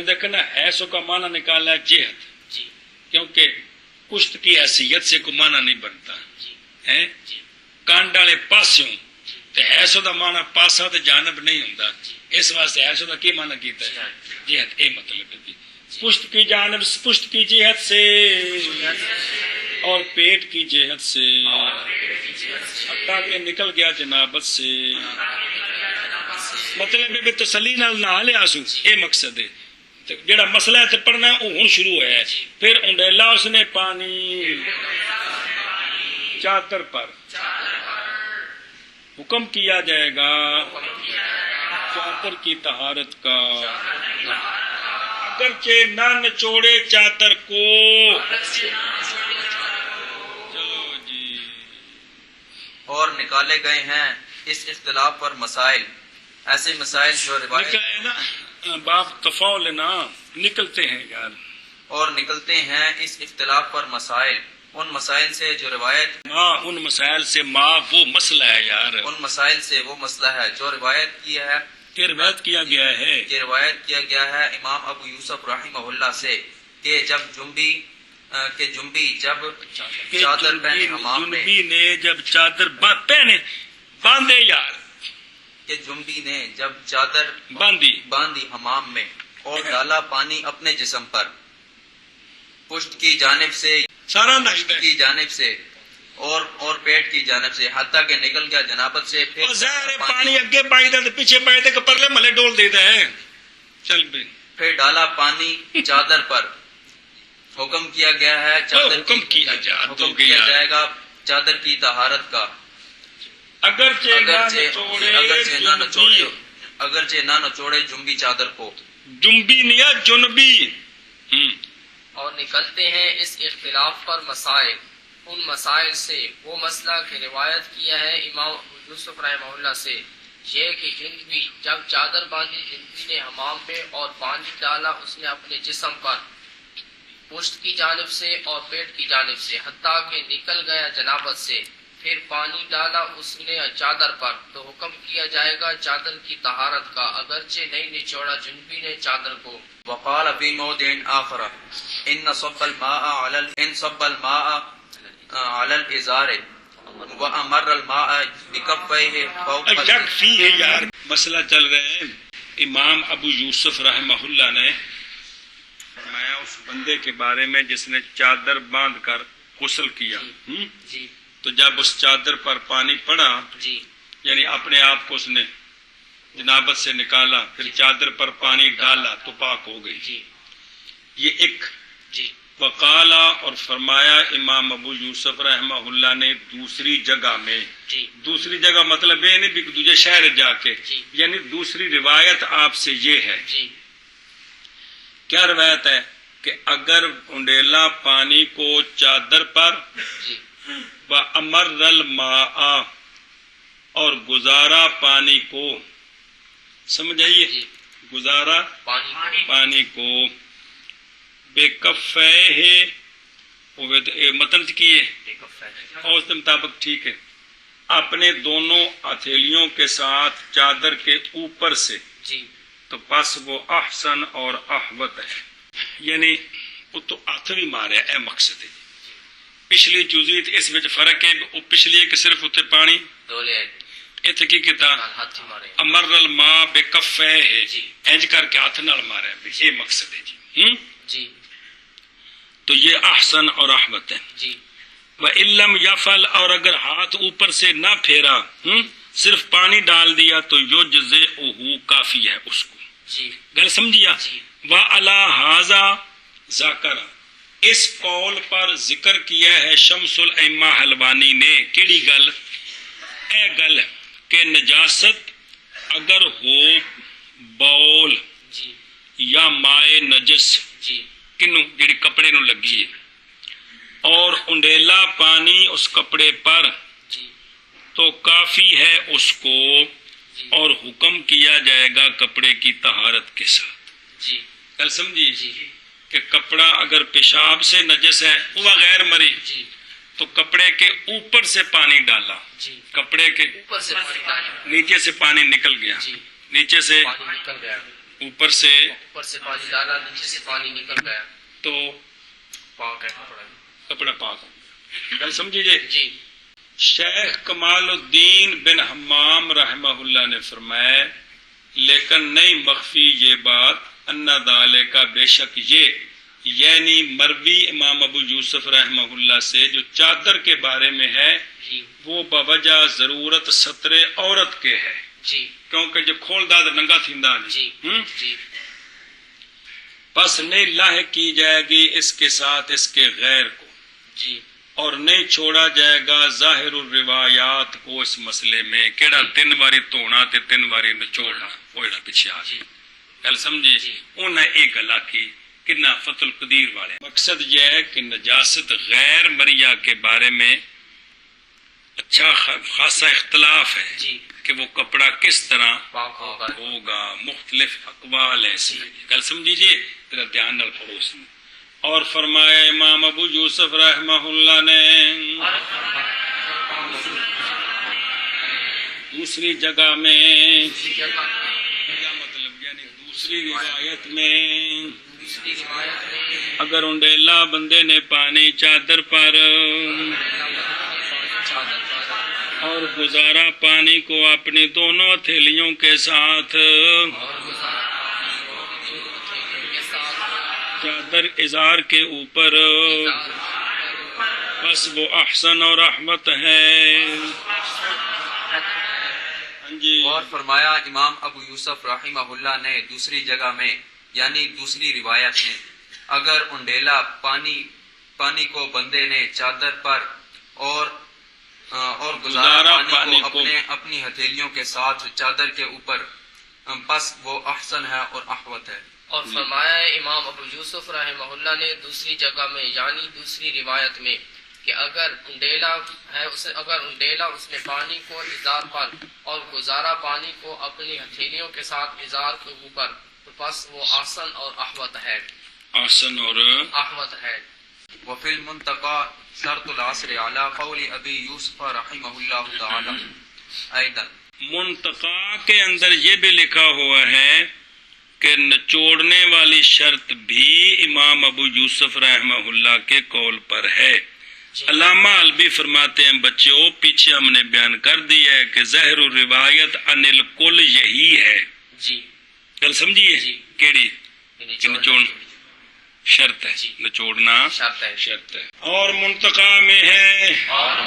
دیکھنا ایسو کا معنی نکالا جہت، جی کیونکہ پشت کی حیثیت سے کوئی معنی نہیں بنتا جی ہے، کانڈ والے پاسوں تے ایسو دا معنی پاسا تے جانب نہیں ہوندا، اس واسطے ایسو دا کی معنی کیتا ہے جہت، اے مطلب ہے جی پشت کی جانب، پشت کی جہت سے اور پیٹ کی جہت سے، حتیٰ کہ نکل گیا جنابت سے، مطلب ہے تسلی نال نہ لیا سو، اے مقصد ہے جڑا مسئلہ ہے پڑھنا ہے وہ ہن شروع ہے، پھر انڈیلا اس نے پانی چادر پر، حکم کیا جائے گا چادر کی طہارت کا اگرچہ نہ نچوڑے چادر کو۔ چلو جی اور نکالے گئے ہیں اس اختلاف پر مسائل، ایسے مسائل جو روایت باپ تفاول نا نکلتے ہیں یار، اور نکلتے ہیں اس اختلاف پر مسائل، ان مسائل سے جو روایت، ماں ان مسائل سے ماں وہ مسئلہ ہے یار، ان مسائل سے وہ مسئلہ ہے جو روایت کی ہے، کہ روایت کیا گیا ہے، کہ روایت کیا گیا ہے امام ابو یوسف رحمہ اللہ سے کہ جب جنبی جب چادر پہنے حمام میں، جنبی نے جب چادر پہنے باندھے یار، کہ جنبی نے جب چادر باندھی حمام میں اور ڈالا پانی اپنے جسم پر، پشت کی جانب سے، سارا پشت کی جانب سے اور پیٹ کی جانب سے، حتیٰ کہ نکل گیا جنابت سے، پھر ظاہر پانی اگے پائی دے پیچھے پائی دے کہ پرلے ملے ڈول دیتا ہے، چل بھی پھر ڈالا پانی چادر پر، حکم کیا گیا ہے چادر حکم کیا جائے گا چادر کی طہارت کا اگرچہ نہ نچوڑے جنبی چادر کو، جنبی نیا جنبی۔ اور نکلتے ہیں اس اختلاف پر مسائل، ان مسائل سے وہ مسئلہ کہ روایت کیا ہے امام یوسف رحمہ اللہ سے یہ کہ جنبی جب چادر باندھی، جنبی نے حمام میں اور پانی ڈالا اس نے اپنے جسم پر، پشت کی جانب سے اور پیٹ کی جانب سے، حتیٰ کہ نکل گیا جنابت سے، پھر پانی ڈالا اس نے چادر پر، تو حکم کیا جائے گا چادر کی طہارت کا اگرچہ نہیں نچوڑا جنبی نے چادر کو۔ وقال فی موضع آخر ان صب الماء علی الازار وامر الماء بکفیہ فوق یکفی ہے یار، مسئلہ چل رہے ہیں، امام ابو یوسف رحمہ اللہ نے فرمایا اس بندے کے بارے میں جس نے چادر باندھ کر غسل کیا، جی تو جب اس چادر پر پانی پڑا، جی یعنی اپنے آپ کو اس نے جنابت سے نکالا، پھر چادر پر پانی ڈالا تو پاک ہو گئی، جی یہ ایک جی وقالا اور فرمایا امام ابو یوسف رحمہ اللہ نے دوسری جگہ میں، جی دوسری جگہ مطلب یہ نہیں بھی دوسرے شہر جا کے، جی یعنی دوسری روایت آپ سے یہ ہے. جی کیا روایت ہے کہ اگر انڈیلا پانی کو چادر پر جی وَأَمَرَّ الْمَاءَ اور گزارا پانی کو، سمجھ آئیے، جی گزارا پانی کو بے کفیہ متن کی ہے اور اس کے مطابق ٹھیک ہے، اپنے دونوں ہتھیلیوں کے ساتھ چادر کے اوپر سے، جی تو پس وہ احسن اور احوط ہے، یعنی وہ تو ہاتھ بھی مارے اے مقصد ہے. پچھلی جزیت اس وچ فرق ہے، وہ پچھلی ہے کہ صرف اتنے پانی دولے اتنے کی کیتا ہاتھ ہی مارے. امر الماء بے کفیہ ہے، جی انج کر کے ہاتھ نال مارے، یہ مقصد ہے جی. جی تو یہ احسن اور احوط ہے. جی وَإِلَّمْ يَفْعَلْ اور اگر ہاتھ اوپر سے نہ پھیرا، صرف پانی ڈال دیا تو یجزئہ کافی ہے اس کو. جی گل سمجھیا. جی وَعَلَى هَذَا ذَكَرَ اس قول پر ذکر کیا ہے شمس الائمہ حلوانی نے. کیڑی گل؟ اے گل کہ نجاست اگر ہو بول جی یا مائے نجس جی کنوں جڑی کپڑے نو لگی ہے اور انڈیلا پانی اس کپڑے پر جی تو کافی ہے اس کو، جی اور حکم کیا جائے گا کپڑے کی طہارت کے ساتھ. جی کل سمجھیے جی کہ کپڑا اگر پیشاب سے نجس ہے وہ غیر مری جی تو کپڑے کے اوپر سے پانی ڈالا، جی کپڑے کے اوپر سے پانی ڈالا. نیچے سے پانی نکل گیا، جی نیچے سے پانی نکل گیا، اوپر سے اوپر سے پانی ڈالا، نیچے سے پانی نکل گیا، تو پاک ہے کپڑا. کپڑا پاک. کل سمجھیے. جی شیخ کمال الدین بن حمام رحمہ اللہ نے فرمایا لیکن نہیں مخفی یہ بات ان ذالک کا بے شک یہ، یعنی مروی امام ابو یوسف رحمہ اللہ سے جو چادر کے بارے میں ہے جی وہ بوجہ ضرورت ستر عورت کے ہے، جی کیونکہ جب کھول دا تو ننگا تھیندا جی نہیں. جی پس نہیں لاحق کی جائے گی اس کے ساتھ اس کے غیر کو، جی اور نہیں چھوڑا جائے گا ظاہر الروایات کو اس مسئلے میں. کیڑا 3 باری دھونا تے 3 باری نچوڑنا، وہ جڑا پیچھے آ جی گیا. گل سمجھی. جی. انہیں ایک گل آکی کنا فتح القدیر والے. مقصد یہ ہے کہ نجاست غیر مریہ کے بارے میں اچھا خاصا اختلاف ہے جی کہ وہ کپڑا کس طرح پاک ہوگا. ہوگا، مختلف اقوال ہے اس میں. گل سمجھیے، ذرا دھیان نال پڑھو اس میں. اور فرمایا امام ابو یوسف رحمہ اللہ نے دوسری جگہ میں، کیا مطلب یعنی دوسری روایت میں، دوسری روایت میں اگر انڈیلا بندے نے پانی چادر پر چادر پر اور گزارا پانی کو اپنی دونوں ہتھیلیوں کے ساتھ اور گزارا پانی کو دونوں ہتھیلیوں کے ساتھ چادر ازار کے اوپر، بس وہ احسن اور رحمت ہے. ہاں جی. اور فرمایا امام ابو یوسف رحمہ اللہ نے دوسری جگہ میں یعنی دوسری روایت میں اگر انڈیلا پانی کو بندے نے چادر پر اور گزارا پانی کو اپنی ہتھیلیوں کے ساتھ چادر کے اوپر، بس وہ احسن ہے اور احوط ہے. اور فرمایا امام ابو یوسف رحمہ اللہ نے دوسری جگہ میں یعنی دوسری روایت میں کہ اگر انڈیلا اس نے پانی کو ازار پر اور گزارا پانی کو اپنی ہتھیلیوں کے ساتھ ازار کے اوپر، تو بس وہ احسن اور احوط ہے. احسن اور احوط ہے. وفی المنتقى شرط العصر على قول ابی یوسف رحمہ اللہ تعالی. ایضا منتقا کے اندر یہ بھی لکھا ہوا ہے کہ نچوڑنے والی شرط بھی امام ابو یوسف رحمہ اللہ کے قول پر ہے. علامہ البی فرماتے ہیں بچوں پیچھے ہم نے بیان کر دیا ہے کہ ظاہر الروایت عن الکل یہی ہے. جی کل سمجھیے. جی. کیڑی کہ نچوڑ شرط ہے، جی. نچوڑنا شرط ہے. شرط ہے. اور منتقا میں ہے اور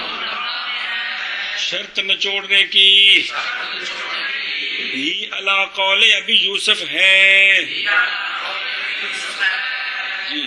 شرط نچوڑنے کی بھی علی قول ابی یوسف ہے. جی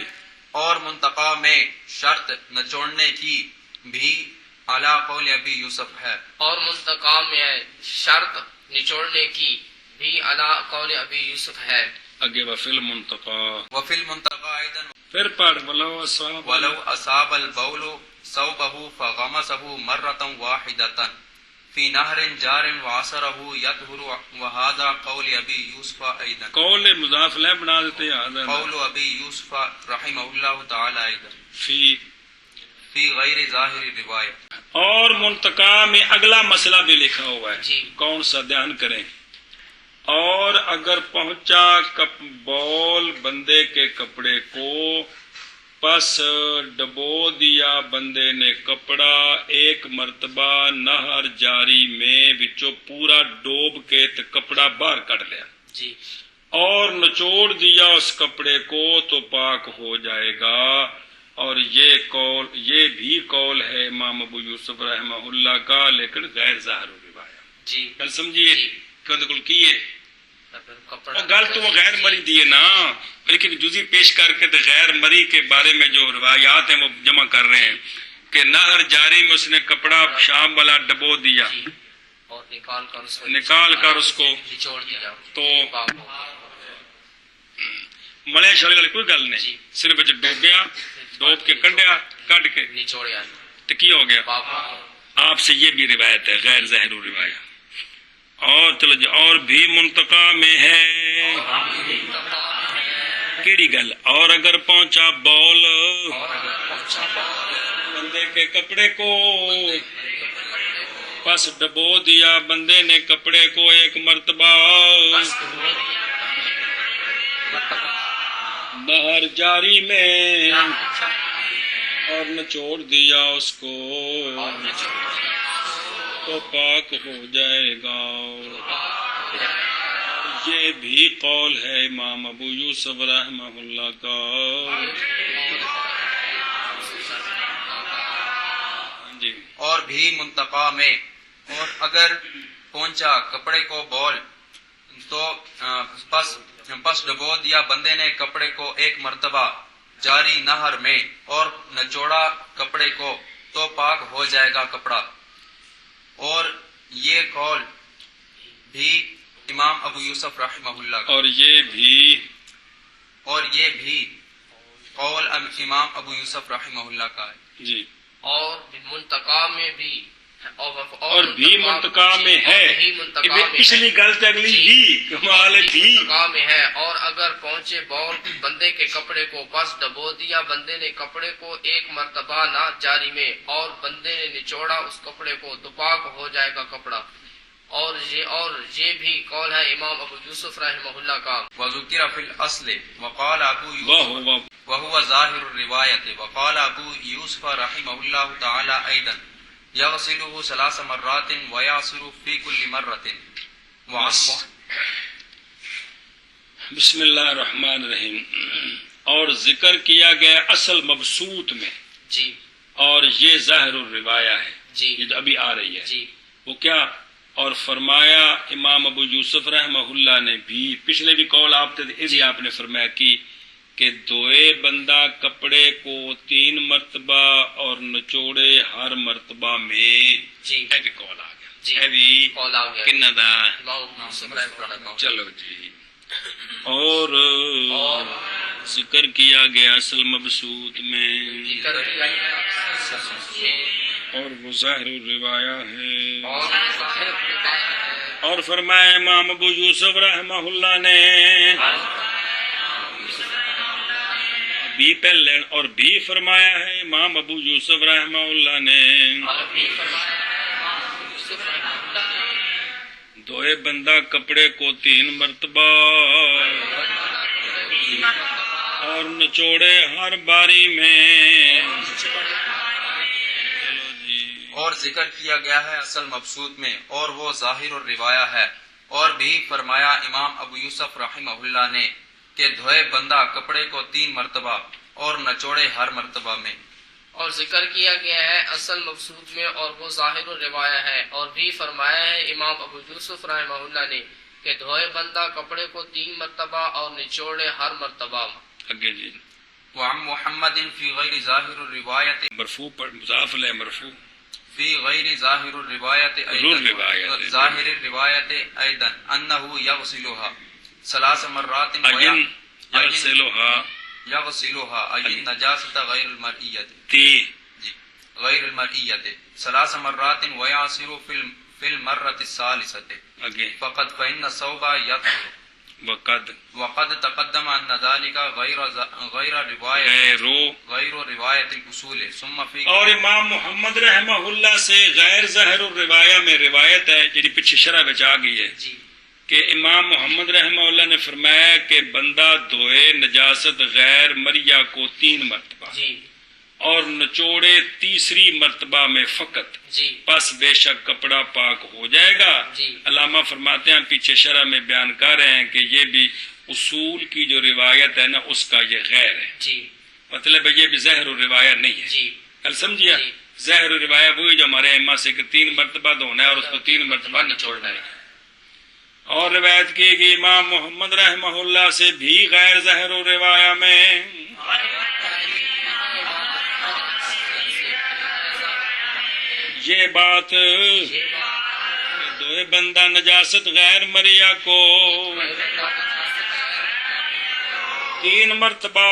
اور منتقا میں شرط نچوڑنے کی بھی اعلی قول ابی یوسف ہے. اور منتقام میں شرط نچوڑنے کی بھی اعلیٰ قول ابی یوسف ہے. اگے وفی المنتقا، وفی المنتقا ایضا پھر پڑھ ولو اصاب ولو اصاب البول ثوبه فغمسه مرة واحدة في نهر جار وعصره يطهر وهذا قول ابی یوسف ایضا. قول مضاف لہ بنا دیتے ہیں قول ابی یوسف رحمہ اللہ تعالی ایضا فی غیر ظاہر روایت. اور منتقا میں اگلا مسئلہ بھی لکھا ہوا ہے، جی. کون سا دھیان کریں. اور اگر پہنچا بول بندے کے کپڑے کو، پس ڈبو دیا بندے نے کپڑا ایک مرتبہ نہر جاری میں وچوں پورا ڈوب کے تے کپڑا باہر کٹ لیا، جی. اور نچوڑ دیا اس کپڑے کو تو پاک ہو جائے گا. اور یہ بھی قول ہے امام ابو یوسف رحمہ اللہ کا، لیکن غیر ظاہر روایت. جی. گل سمجھیے جی. کیوں کیے کپڑا گل تو وہ غیر مری دی ہے نا، لیکن جزی پیش کر کے تو غیر مری کے بارے میں جو روایات ہیں وہ جمع کر رہے ہیں کہ نہر جاری میں اس نے کپڑا شام والا ڈبو دیا، جی. اور نکال کر اس کو نچوڑ دیا تو پاک ہو. ملے شلے والی کوئی گل نہیں، جی. صرف ڈوبیا، ڈوب کے کڈیا، کڈ کے نچوڑیا تو کی ہو گیا. پاک ہو. آپ سے یہ بھی روایت ہے غیر ظاہر روایت. اور چلو جی، اور بھی منتقا میں ہے کیڑی گل. اور اگر پہنچا بول بندے کے کپڑے کو، پس ڈبو دیا بندے نے کپڑے کو ایک مرتبہ نہر جاری میں، اور نچوڑ دیا اس کو تو پاک ہو جائے گا. یہ بھی قول ہے امام ابو یوسف رحمہ اللہ کا. جی. اور بھی منتقا میں، اور اگر پہنچا کپڑے کو بول تو پس ڈبو دیا بندے نے کپڑے کو ایک مرتبہ جاری نہر میں، اور نچوڑا کپڑے کو تو پاک ہو جائے گا کپڑا. اور یہ قول بھی امام ابو یوسف رحمہ اللہ کا. اور یہ بھی قول امام ابو یوسف رحمہ اللہ کا ہے. جی. اور منتقا میں بھی اور بھی منتقا میں ہے، پچھلی گل تے اگلی بھی کمال بھی منتقا میں ہے. اور اگر پہنچے بول بندے کے کپڑے کو، پس ڈبو دیا بندے نے کپڑے کو ایک مرتبہ نہ جاری میں، اور بندے نے نچوڑا اس کپڑے کو تو پاک ہو جائے گا کپڑا. اور یہ بھی قول ہے امام ابو یوسف رحمہ اللہ کا. وذکر فی الاصل وقال ابو یوسف وهو ظاہر الروایت وقال ابو یوسف رحمہ اللہ تعالی ایضا یغسلہ 3 مرات ویعصر فی کل مرۃ. بسم اللہ الرحمن الرحیم. اور ذکر کیا گیا اصل مبسوط میں، جی. اور یہ ظاہر الروایہ ہے، جی. یہ جو ابھی آ رہی ہے. جی. وہ کیا؟ اور فرمایا امام ابو یوسف رحمہ اللہ نے بھی، پچھلے بھی قول آپ نے فرمایا کہ دوئے بندہ کپڑے کو 3 مرتبہ اور نچوڑے ہر مرتبہ میں. جی. اے بھی قول آ گیا. جی. اے بھی قول آ گیا کنہ دا. امام ابو یوسف رحمہ اللہ کا. چلو جی. اور ذکر کیا گیا اصل مبسوط میں، ذکر کیا اور وہ ظاہر الروایہ ہے. اور اور فرمایا امام ابو یوسف رحمہ اللہ نے بھی پہلے، اور بھی فرمایا ہے امام ابو یوسف رحمہ اللہ نے دوئے بندہ کپڑے کو 3 مرتبہ اور نچوڑے ہر باری میں. اور ذکر کیا گیا ہے اصل مبسوط میں، اور وہ ظاہر الروایہ ہے. اور بھی فرمایا امام ابو یوسف رحمہ اللہ نے کہ دھوئے بندہ کپڑے کو 3 مرتبہ اور نچوڑے ہر مرتبہ میں. اور ذکر کیا گیا ہے اصل مقصود میں، اور وہ ظاہر الروایہ ہے. اور بھی فرمایا ہے امام ابو یوسف رحمہ اللہ نے کہ دھوئے بندہ کپڑے کو 3 مرتبہ اور نچوڑے ہر مرتبہ. اگے جی. وعن محمد في غير ظاهر الرواية مرفوع پر مضاف لے مرفوع في غير ظاهر الرواية أيضا ظاهر الرواية أيضا أنه يغسلها 3 مرات اجن یغسلها يغسلها أي النجاسة غير المرئية تی غير المرئية 3 مرات ويعصر في المرة الثالثة اگے فقد فإن الثوب يطهر وقد تقدم أن ذلك غير رواية الأصول ثم في اور امام محمد رحمہ اللہ سے غیر ظاہر الروایہ میں روایت ہے جی پیچھے شرح بچ آ گئی ہے کہ امام محمد رحمہ اللہ نے فرمایا کہ بندہ دھوئے نجاست غیر مریہ کو 3 مرتبہ اور نچوڑے تیسری مرتبہ میں فقط پس بے شک کپڑا پاک ہو جائے گا. علامہ فرماتے ہیں پیچھے شرح میں بیان کر رہے ہیں کہ یہ بھی اصول کی جو روایت ہے نا اس کا یہ غیر ہے, مطلب یہ بھی ظاہر الروایہ نہیں ہے. کل سمجھیا ظاہر الروایہ وہی جو ہمارے ائمہ سے کہ 3 مرتبہ دھونا ہے اور اس کو 3 مرتبہ نچوڑنا ہے. اور روایت کی کہ امام محمد رحمہ اللہ سے بھی غیر ظاہر الروایہ میں یہ بات دوئے بندہ نجاست غیر مریہ کو 3 مرتبہ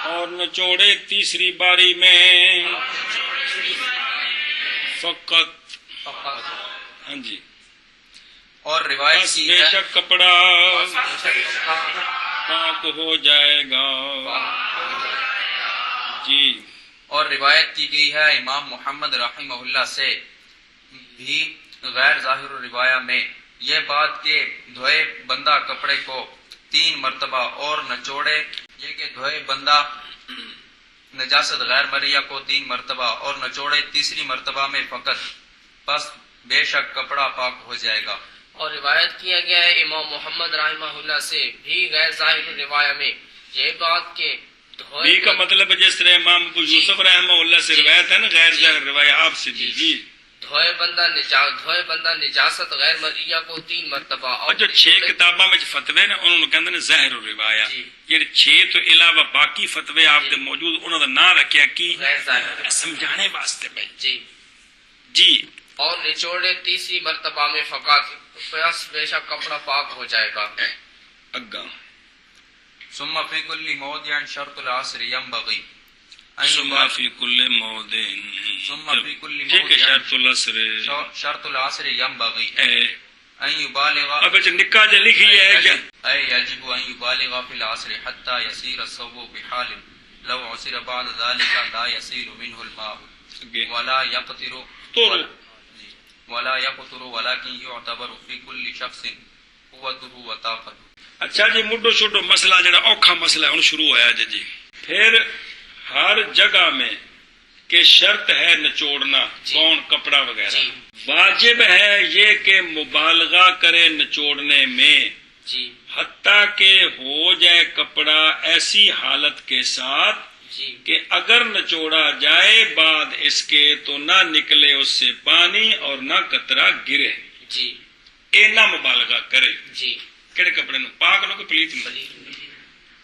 اور نچوڑے تیسری باری میں فقط ہاں جی اور روایت بس کی بے ہے شک کپڑا پاک ہو جائے گا. جی اور روایت کی گئی ہے امام محمد رحمہ اللہ سے بھی غیر ظاہر الروایہ میں یہ بات کہ دھوئے بندہ کپڑے کو 3 مرتبہ اور نچوڑے, یہ کہ دھوئے بندہ نجاست غیر مریہ کو 3 مرتبہ اور نچوڑے تیسری مرتبہ میں فقط بس بے شک کپڑا پاک ہو جائے گا. اور روایت کیا گیا ہے امام محمد رحمہ اللہ سے بھی غیر ظاہر روایہ میں یہ بات کہ بھی کا مطلب جس طرح امام ابو یوسف رحمہ اللہ سے روایت ہے نا غیر ظاہر روایہ آپ سے بھی جی دھوئے بندہ نجاست غیر مریہ کو 3 مرتبہ اور جو 6 کتاباں میں فتوے نے انہوں نے کہندے نے ظاہر روایہ یہ 6 تو علاوہ باقی فتوے آپ دے موجود انہوں دا نام رکھیا کی سمجھانے واسطے میں جی اور نچوڑے تیسری مرتبہ میں فقط پس بے شک کپڑا پاک ہو جائے گا. اگا ثم في كل موضع شرط العصر ينبغي ثم فی کل موضع ثم في كل ٹھیک ہے موضع شرط العصر شرط العصر ينبغي اے ان يبالغ اب اچھا نکاح جو لکھی ہے کیا اي يجب ان يبالغ في العصر حتى يصير الثوب بحال لو عصر بعد ذلك لا يسيل منه الماء ولا يقطر ولكن يعتبر في كل شخص قوته وطاقته. اچھا جی مڈو چھوٹو مسئلہ جڑا اوکھا مسئلہ ہے شروع ہوا جی پھر ہر جگہ میں کہ شرط ہے نچوڑنا کون کپڑا وغیرہ واجب ہے یہ کہ مبالغہ کرے نچوڑنے میں حتیٰ کہ ہو جائے کپڑا ایسی حالت کے ساتھ کہ اگر نچوڑا جائے بعد اس کے تو نہ نکلے اس سے پانی اور نہ قطرہ گرے. اے نہ مبالغہ کرے کہڑے کپڑے نو پاک لو کہ پلیت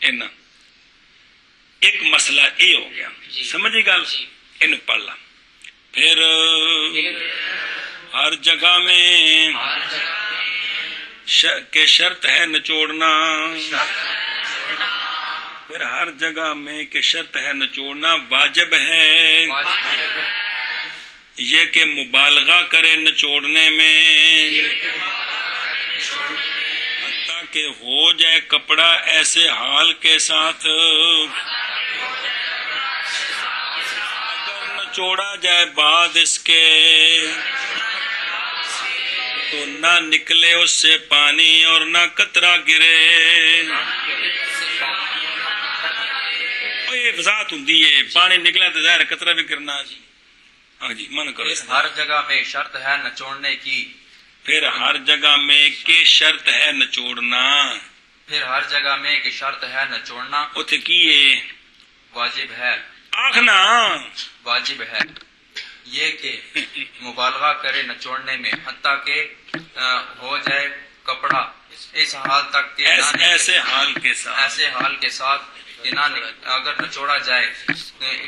اینا ایک مسئلہ اے ہو گیا سمجھی گل ان پڑھ لا. پھر ہر جگہ میں کہ شرط ہے نچوڑنا پھر ہر جگہ میں کہ شرط ہے نچوڑنا واجب ہے یہ کہ مبالغہ کرے نچوڑنے میں حتیٰ کہ ہو جائے کپڑا ایسے حال کے ساتھ اگر نچوڑا جائے بعد اس کے تو نہ نکلے اس سے پانی اور نہ قطرہ گرے. یہ وضاحت ہوں ہے پانی نکلا تو ظاہر قطرہ بھی کرنا جی. ہاں جی من کرو. ہر جگہ میں شرط ہے نچوڑنے کی پھر ہر جگہ میں کہ شرط ہے نچوڑنا پھر ہر جگہ میں کہ شرط ہے نچوڑنا اتھے کی ہے واجب ہے آخنا واجب ہے یہ کہ مبالغہ کرے نچوڑنے میں حتیٰ کہ ہو جائے کپڑا اس حال تک کہ ایسے حال کے ساتھ ایسے حال کے ساتھ کہ اگر نچوڑا جائے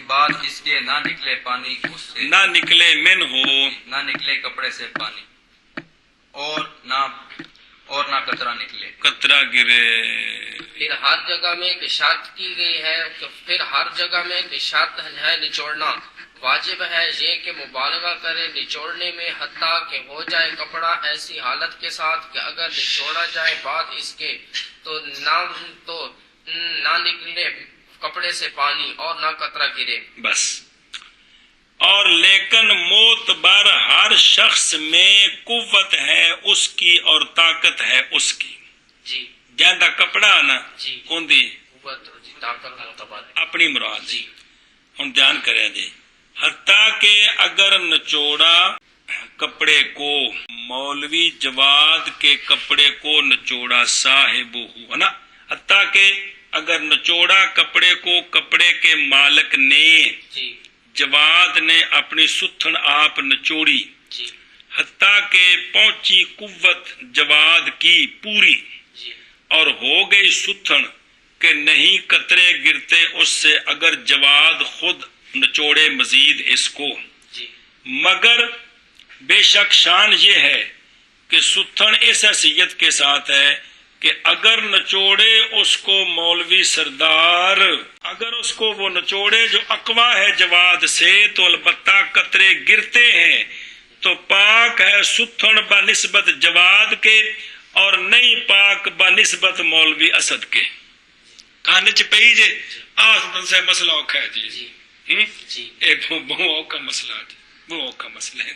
بعد اس کے نہ نکلے پانی اس سے، نہ نکلے من ہو، نہ نکلے کپڑے سے پانی، اور نہ قطرہ نکلے، قطرہ گرے. پھر ہر جگہ میں اشارت کی گئی ہے کہ پھر ہر جگہ میں اشارت ہے نچوڑنا. واجب ہے یہ کہ مبالغہ کرے نچوڑنے میں، حتیٰ کہ ہو جائے کپڑا ایسی حالت کے ساتھ کہ اگر نچوڑا جائے بعد اس کے تو نہ نکلے کپڑے سے پانی اور نہ قطرہ گرے. بس. اور لیکن معتبر ہر شخص میں قوت ہے اس کی اور طاقت ہے اس کی. جی جہاں کپڑا نا جی اندی قوت جی طاقت معتبر ہے. اپنی مراد جی ہوں دھیان کریں جی. حتیٰ کہ اگر نچوڑا کپڑے کو، مولوی جواد کے کپڑے کو نچوڑا صاحب ہوا نا، حتیٰ کہ اگر نچوڑا کپڑے کو کپڑے کے مالک نے، جی جواد نے اپنی ستھن آپ نچوڑی، جی حتیٰ کہ پہنچی قوت جواد کی پوری جی اور ہو گئی ستھن کہ نہیں قطرے گرتے اس سے اگر جواد خود نچوڑے مزید اس کو. جی مگر بے شک شان یہ ہے کہ ستھن اس حیثیت کے ساتھ ہے کہ اگر نچوڑے اس کو مولوی سردار، اگر اس کو وہ نچوڑے جو اقوا ہے جواد سے تو البتہ قطرے گرتے ہیں تو پاک ہے ستھن بنسبت جواد کے اور نہیں پاک بنسبت مولوی اسد کے. کان چ پئی جے آ سے مسئلہ اوکھا ہے جی. جی جی ایک بہت اوکھا مسئلہ ہے، بہت اوکھا مسئلہ ہے.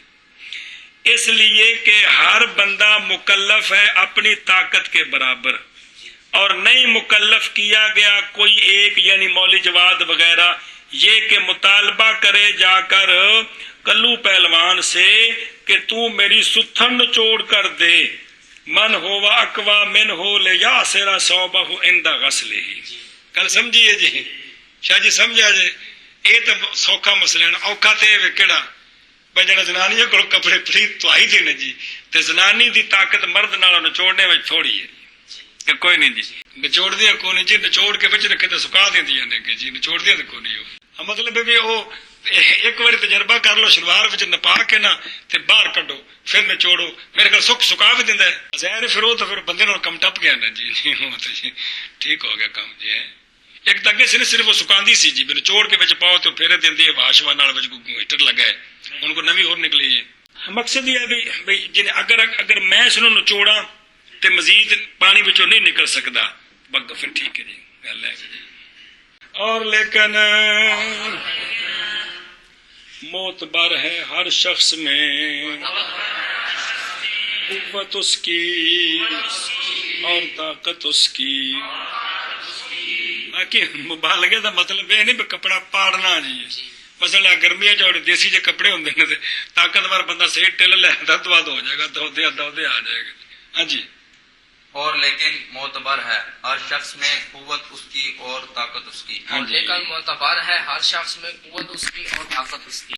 اس لیے کہ ہر بندہ مکلف ہے اپنی طاقت کے برابر، اور نہیں مکلف کیا گیا کوئی ایک یعنی مولوی جواد وغیرہ یہ کہ مطالبہ کرے جا کر کلو پہلوان سے کہ تو میری ستھن نچوڑ کر دے. من ہو و اقوا من ہو لے یا سیرا صوبہ اندہ غسلے ہی. کل سمجھیے جی شاہ جی سمجھا جی. یہ تو سوکھا مسئلہ ہے. اوکھا تے کہڑا بھائی جڑا زنانیاں کو کپڑے پلیت تو آئی دے جی تے زنانی دی طاقت مرد نال نچوڑنے میں تھوڑی ہے کہ کوئی نہیں جی. نچوڑ دیا کو نہیں جی، نچوڑ کے بچ رکھے تو سکا دیا نے کہ جی نچوڑ دیا تو کو نہیں ہو. مطلب ہے بھی وہ ایک بار تجربہ کر لو شلوار وچ نپا کے نا تے باہر کڈو پھر نچوڑو، میرے خیال سکا بھی دیندا ہے. ظاہر پھر وہ تو پھر بندے نال کم ٹپ گیا نا جی. وہ تو جی ٹھیک ہو گیا کام جی. ایک تو اگے صرف وہ سکاندی سی جی، نچوڑ کے وچ پاؤ تو پھر دیندی ہے واشوا نال وچ ہیٹر لگا ہے ان کو نوی اور نکلی ہے. مقصد یہ ہے بھی جن اگر میں اس نو نچوڑا تے مزید پانی وچوں نہیں نکل سکدا بگ پھر ٹھیک ہے جی گل ہے. اور لیکن معتبر ہے ہر شخص میں قوت اس کی اور طاقت اس کی. باقی مبالغے دا مطلب یہ نہیں کپڑا پاڑنا جی. مثلا گرمیاں جو دیسی جو کپڑے ہوندے نے طاقتور بندہ صحیح ٹل لے درد واد ہو جائے گا دودے آ جائے گا. ہاں جی. اور لیکن معتبر ہے ہر شخص میں قوت اس کی اور طاقت اس کی. لیکن معتبر ہے ہر شخص میں قوت اس کی اور طاقت اس کی.